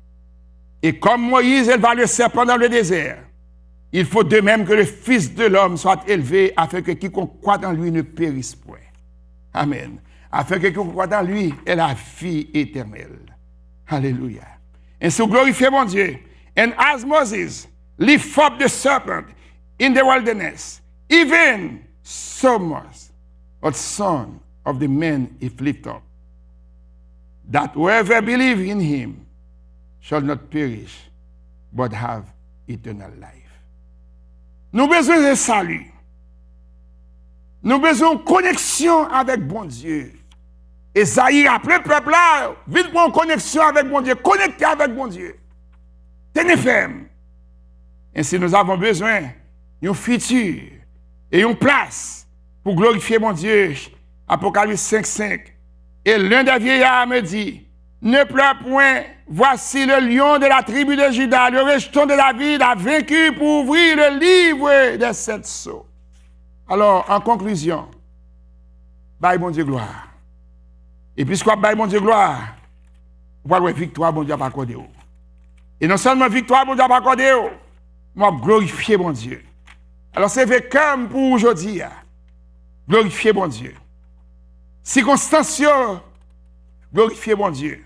Et comme Moïse éleva le serpent dans le désert, il faut de même que le Fils de l'homme soit élevé afin que quiconque croit en lui ne périsse point. Amen. Afin que quiconque croit en lui ait la vie éternelle. Alléluia. Ainsi glorifiez mon Dieu. And as Moses lift up the serpent in the wilderness, even so much, the Son of the Man is lifted up, that whoever believes in him shall not perish, but have eternal life. Nous avons besoin de salut. Nous avons besoin de connexion avec bon Dieu. Et ça y rappelle le peuple là, vite pour une connexion avec bon Dieu, connecté avec bon Dieu. Tenez ferme. Ainsi nous avons besoin d'une futur et une place pour glorifier mon Dieu. Apocalypse 5:5. Et l'un des vieillards me dit, ne pleure point, voici le lion de la tribu de Juda, le rejeton de David a vaincu pour ouvrir le livre des 7 sceaux. Alors, en conclusion, bye mon Dieu gloire. Et puisqu'on bye mon Dieu gloire, on va voir victoire, mon Dieu a accordé. Et non seulement victoire, mon Dieu a accordé, moi glorifier mon Dieu. Alors c'est comme pour aujourd'hui, glorifier mon Dieu. Circonstances, glorifier mon Dieu.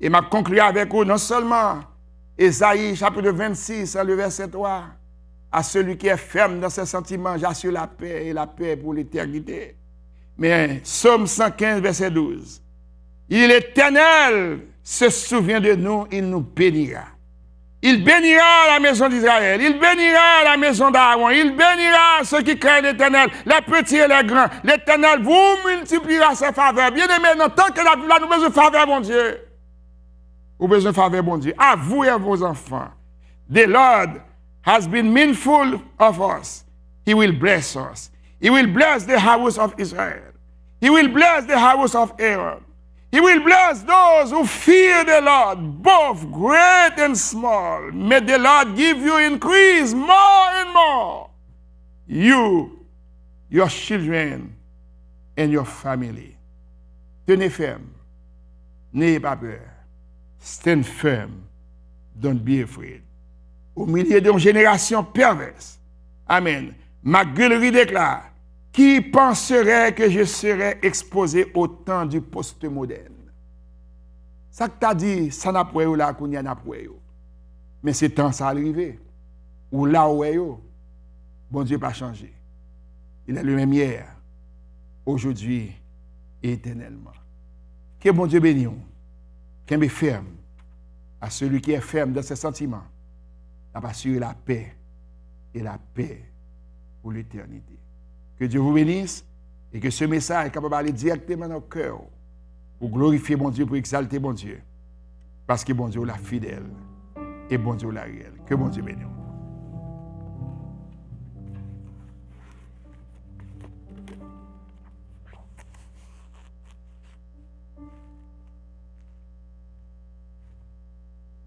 Et m'a conclu avec vous, non seulement Ésaïe, chapitre 26, le verset 3, à celui qui est ferme dans ses sentiments, j'assure la paix et la paix pour l'éternité. Mais Psaume 115, verset 12, il est éternel, se souvient de nous, il nous bénira. Il bénira la maison d'Israël, il bénira la maison d'Aaron, il bénira ceux qui craignent l'Éternel, les petits et les grands. L'Éternel vous multipliera ses faveurs. Bien aimé, dans tant que la nous avons besoin de faveur, mon Dieu. Nous avons besoin de faveur, mon Dieu. À vous et à vos enfants. The Lord has been mindful of us. He will bless us. He will bless the house of Israel. He will bless the house of Aaron. He will bless those who fear the Lord, both great and small. May the Lord give you increase more and more. You, your children, and your family. Tenez ferme. N'ayez pas peur. Stand firm. Don't be afraid. Au milieu d'une génération perverse. Amen. Ma gueulerie déclare, qui penserait que je serais exposé au temps du post-moderne? Ça que tu as dit, ça n'a pas eu là, qu'on y en a pas eu. Mais c'est temps ça arrivé. Ou là où est, bon Dieu pas changé. Il est le même hier, aujourd'hui et éternellement. Que bon Dieu bénisse. Qu'un est ferme. À celui qui est ferme dans ses sentiments, a assuré la paix et la paix pour l'éternité. Que Dieu vous bénisse et que ce message est capable d'aller directement dans le cœur pour glorifier mon Dieu, pour exalter mon Dieu. Parce que bon Dieu est la fidèle et bon Dieu est la réelle. Que bon Dieu bénisse.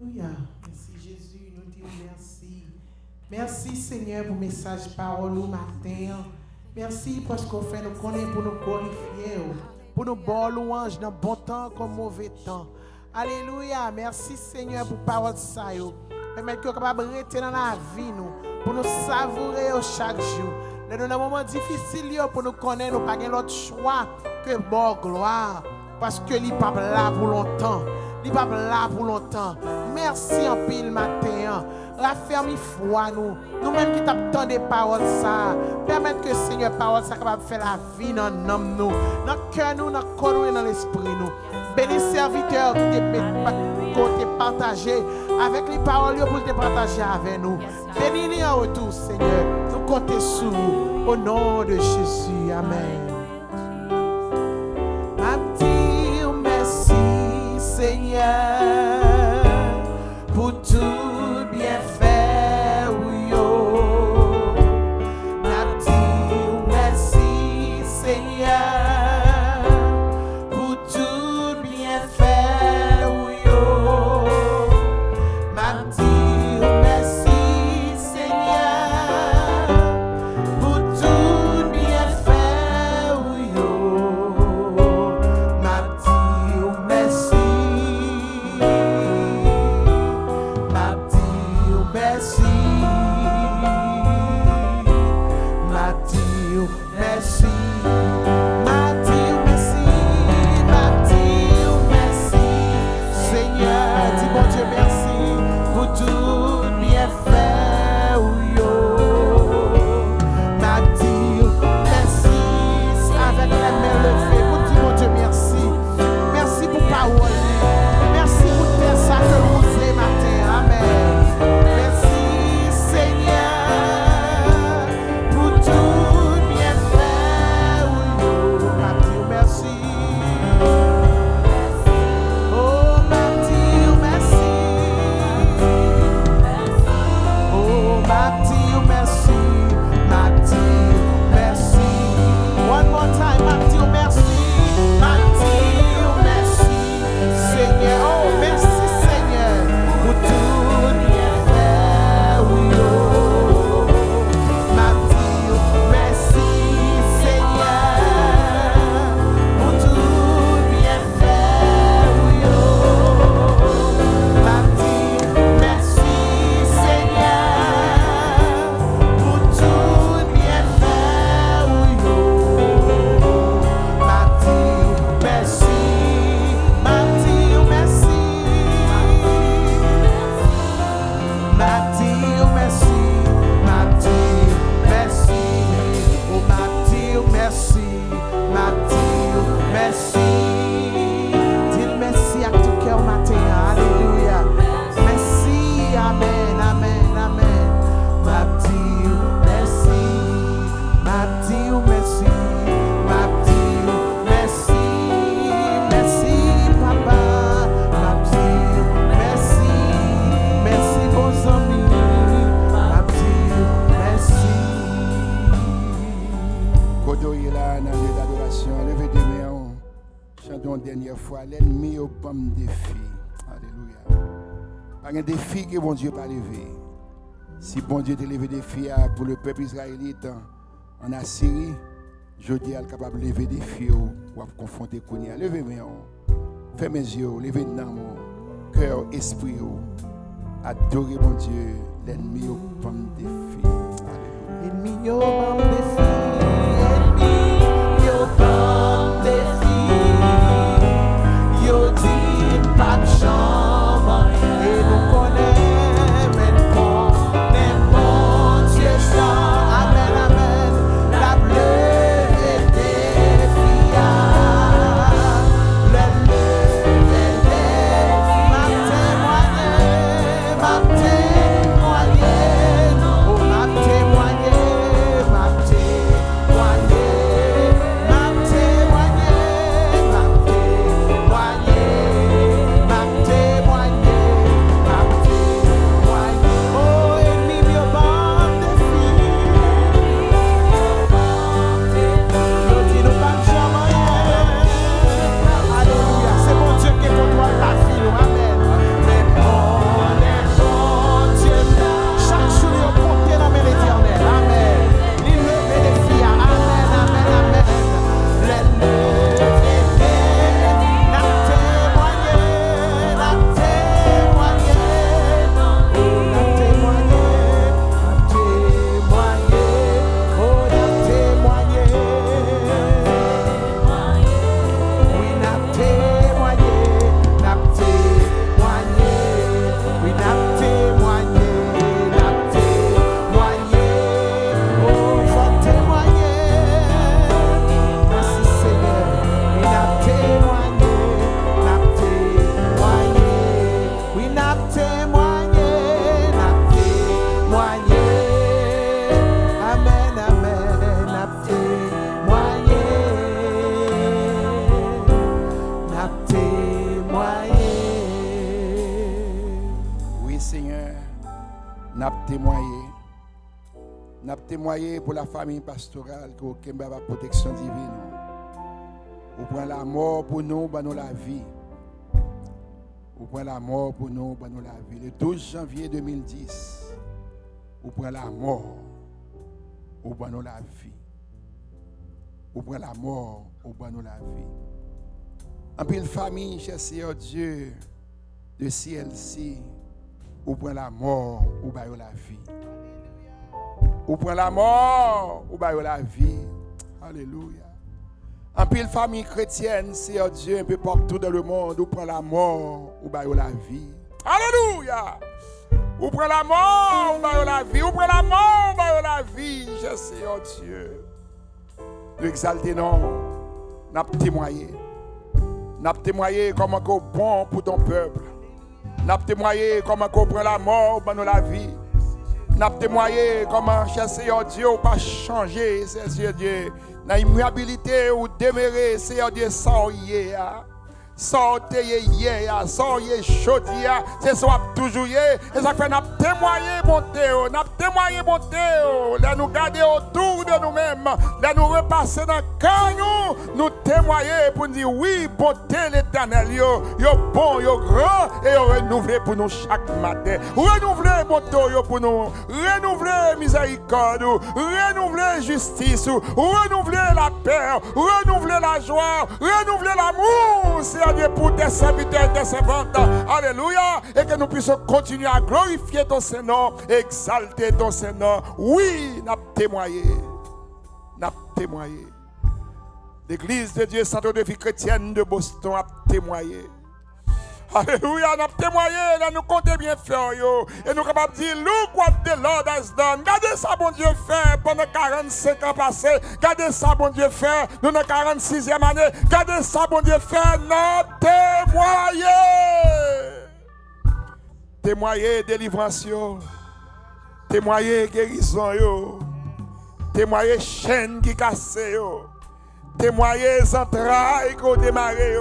Alléluia. Merci Jésus, nous disons merci. Merci Seigneur pour le message parole au matin. Merci parce qu'on fait nous connaître pour nous glorifier, pour nous bonnes louanges dans bon temps comme mauvais temps. Alléluia. Merci Seigneur pour parole ça. Permettre que nous capable de rester dans la vie nous, pour nous savourer chaque jour. Dans un moment difficile pour nous connaître, nous n'avons pas l'autre choix que bon gloire parce que il pas là pour longtemps. Il pas là pour longtemps. Merci en pile matin. Raffermis foi nous. Nous-mêmes qui t'attendons des paroles ça. Permettre que Seigneur parole ça capable de faire la vie dans l'âme nous, dans le cœur nous, dans le corps et dans l'esprit nous. Bénis serviteurs qui te partagé avec les paroles pour te partager avec nous. Bénis-les en retour Seigneur. Nous comptons sur vous. Au nom de Jésus. Amen. Seigneur, pour tout bienfait, oui, oh. N'a dit merci, Seigneur, pour tout bienfait, oui, oh. M'a dit merci, Seigneur, pour tout bienfait, oui, oh. M'a dit merci. L'ennemi au pomme défi. Alléluia. Pas un défi que bon Dieu pas levé. Si bon Dieu t'a levé des défis pour le peuple israélite en Assyrie, je dis à capable de lever des défis pour confronter Kounia. Levez mes mains. Fais mes yeux, levez dans mon cœur, esprit. Adorez mon Dieu, l'ennemi au pomme défi. Alléluia. L'ennemi au pomme défi. L'ennemi au pomme défi. Yo dit pas de chambre et nous connaissons même bon Dieu chant. Amen, amen. La bleue est défiable. Seigneur, n'a témoigné. N'a témoigné pour la famille pastorale que aucun la protection divine. Ou prend la mort pour nous, bah nous la vie. Ou prend la mort pour nous, bah nous la vie. Le 12 janvier 2010, ou prend la mort, ou bah nous la vie. Ou prend la mort, ou bah nous la vie. En pile famille, cher Seigneur Dieu, de CLC, ou prend la mort, ou bah la vie. Ou prend la mort, ou bah la vie. Alléluia. En pile famille chrétienne, Seigneur Dieu, un peu partout dans le monde, ou prend la mort, ou bah la vie. Alléluia. Ou prend la mort, ou bah la vie. Ou prend la mort, ou bah la vie, cher Seigneur Dieu. Nous exaltons, nous avons témoigné. Nous avons témoigné comment qu'on est bon pour ton peuple. Nous avons témoigné comment qu'on prend la mort pour la vie. Nous avons témoigné comment, cher Seigneur Dieu, ou pas changer, Seigneur Dieu. Dans l'immuabilité ou demeurer, Seigneur Dieu, sans hier. Sans te hier, sans hier chaud hier. C'est ça toujours hier. Et ça fait nous témoigner mon Théo. Nous témoigner mon Théo. Là nous garder autour de nous-mêmes. Là nous repasser dans le camp nous témoigner pour nous dire oui, bonté l'Éternel. Yo bon, yo grand et yo renouvelé pour nous chaque matin. Renouveler mon Théo pour nous. Renouveler miséricorde. Renouveler justice. Renouveler la paix. Renouveler la joie. Renouveler l'amour. Dieu pour tes serviteurs et tes servantes. Alléluia. Et que nous puissions continuer à glorifier ton Saint-Nom, exalter ton Saint-Nom. Oui, nous avons témoigné. Nous avons témoigné. L'Église de Dieu Centre de vie chrétienne de Boston a témoigné. Alléluia, nous avons témoigné, là nous comptons bien faire. Et nous sommes capables de dire, look what the Lord has done. Regardez ça, bon Dieu, fait pendant 45 ans passés. Regardez ça, bon Dieu, fait dans la 46e année. Regardez ça, bon Dieu, fait nous témoigner. Témoigner délivrance, témoigner guérison, témoigner chaîne qui casse, témoigner entrailles qui ont démarré.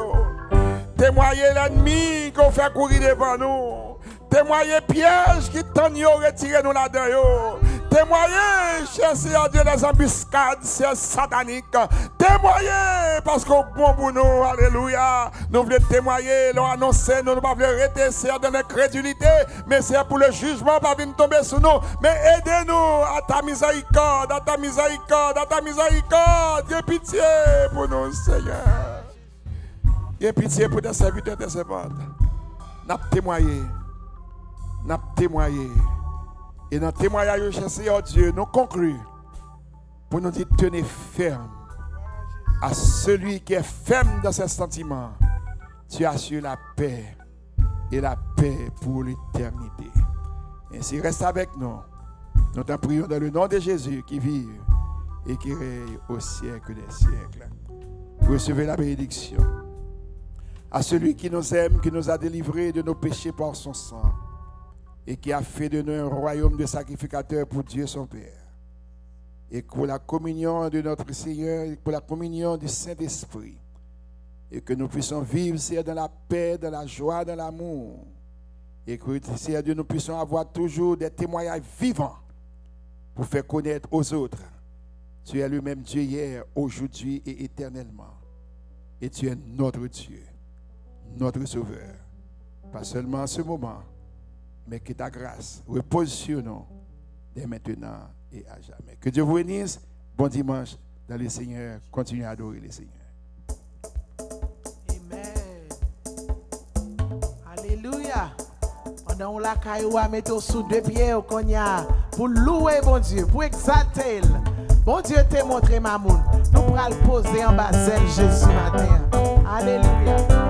Témoigner l'ennemi qu'on fait courir devant nous. Témoigner pièges qui t'en ont retiré nous là-dedans. Témoigner, cher Seigneur Dieu, les embuscades sataniques. Témoigner parce qu'on est bon pour nous. Alléluia. Nous voulons témoigner, nous annoncer, nous ne voulons pas rester dans l'incrédulité, mais c'est pour le jugement, pas venir tomber sur nous. Mais aidez-nous à ta miséricorde, à ta miséricorde, à ta miséricorde. Aie pitié pour nous, Seigneur. Aie pitié pour tes serviteurs et tes servantes. Nous avons témoigné. Nous avons témoigné. Et dans le témoignage, cher Seigneur Dieu, nous concluons pour nous dire tenez ferme à celui qui est ferme dans ses sentiments. Tu assures la paix et la paix pour l'éternité. Ainsi, reste avec nous. Nous t'en prions dans le nom de Jésus qui vit et qui règne au siècle des siècles. Recevez la bénédiction. À celui qui nous aime, qui nous a délivrés de nos péchés par son sang et qui a fait de nous un royaume de sacrificateurs pour Dieu son Père. Et pour la communion de notre Seigneur, et pour la communion du Saint-Esprit. Et que nous puissions vivre, Seigneur, dans la paix, dans la joie, dans l'amour. Et que, Seigneur Dieu, nous puissions avoir toujours des témoignages vivants pour faire connaître aux autres. Tu es lui-même Dieu hier, aujourd'hui et éternellement. Et tu es notre Dieu, notre Sauveur. Pas seulement en ce moment, mais que ta grâce repose sur nous dès maintenant et à jamais. Que Dieu vous bénisse. Bon dimanche dans le Seigneur. Continuez à adorer le Seigneur. Amen. Alléluia. Pendant la caillou à mettre sous deux pieds au cognac pour louer bon Dieu, pour exalter. Bon Dieu t'a montré Mamoun. Nous pourrons le poser en bas Jésus matin. Alléluia.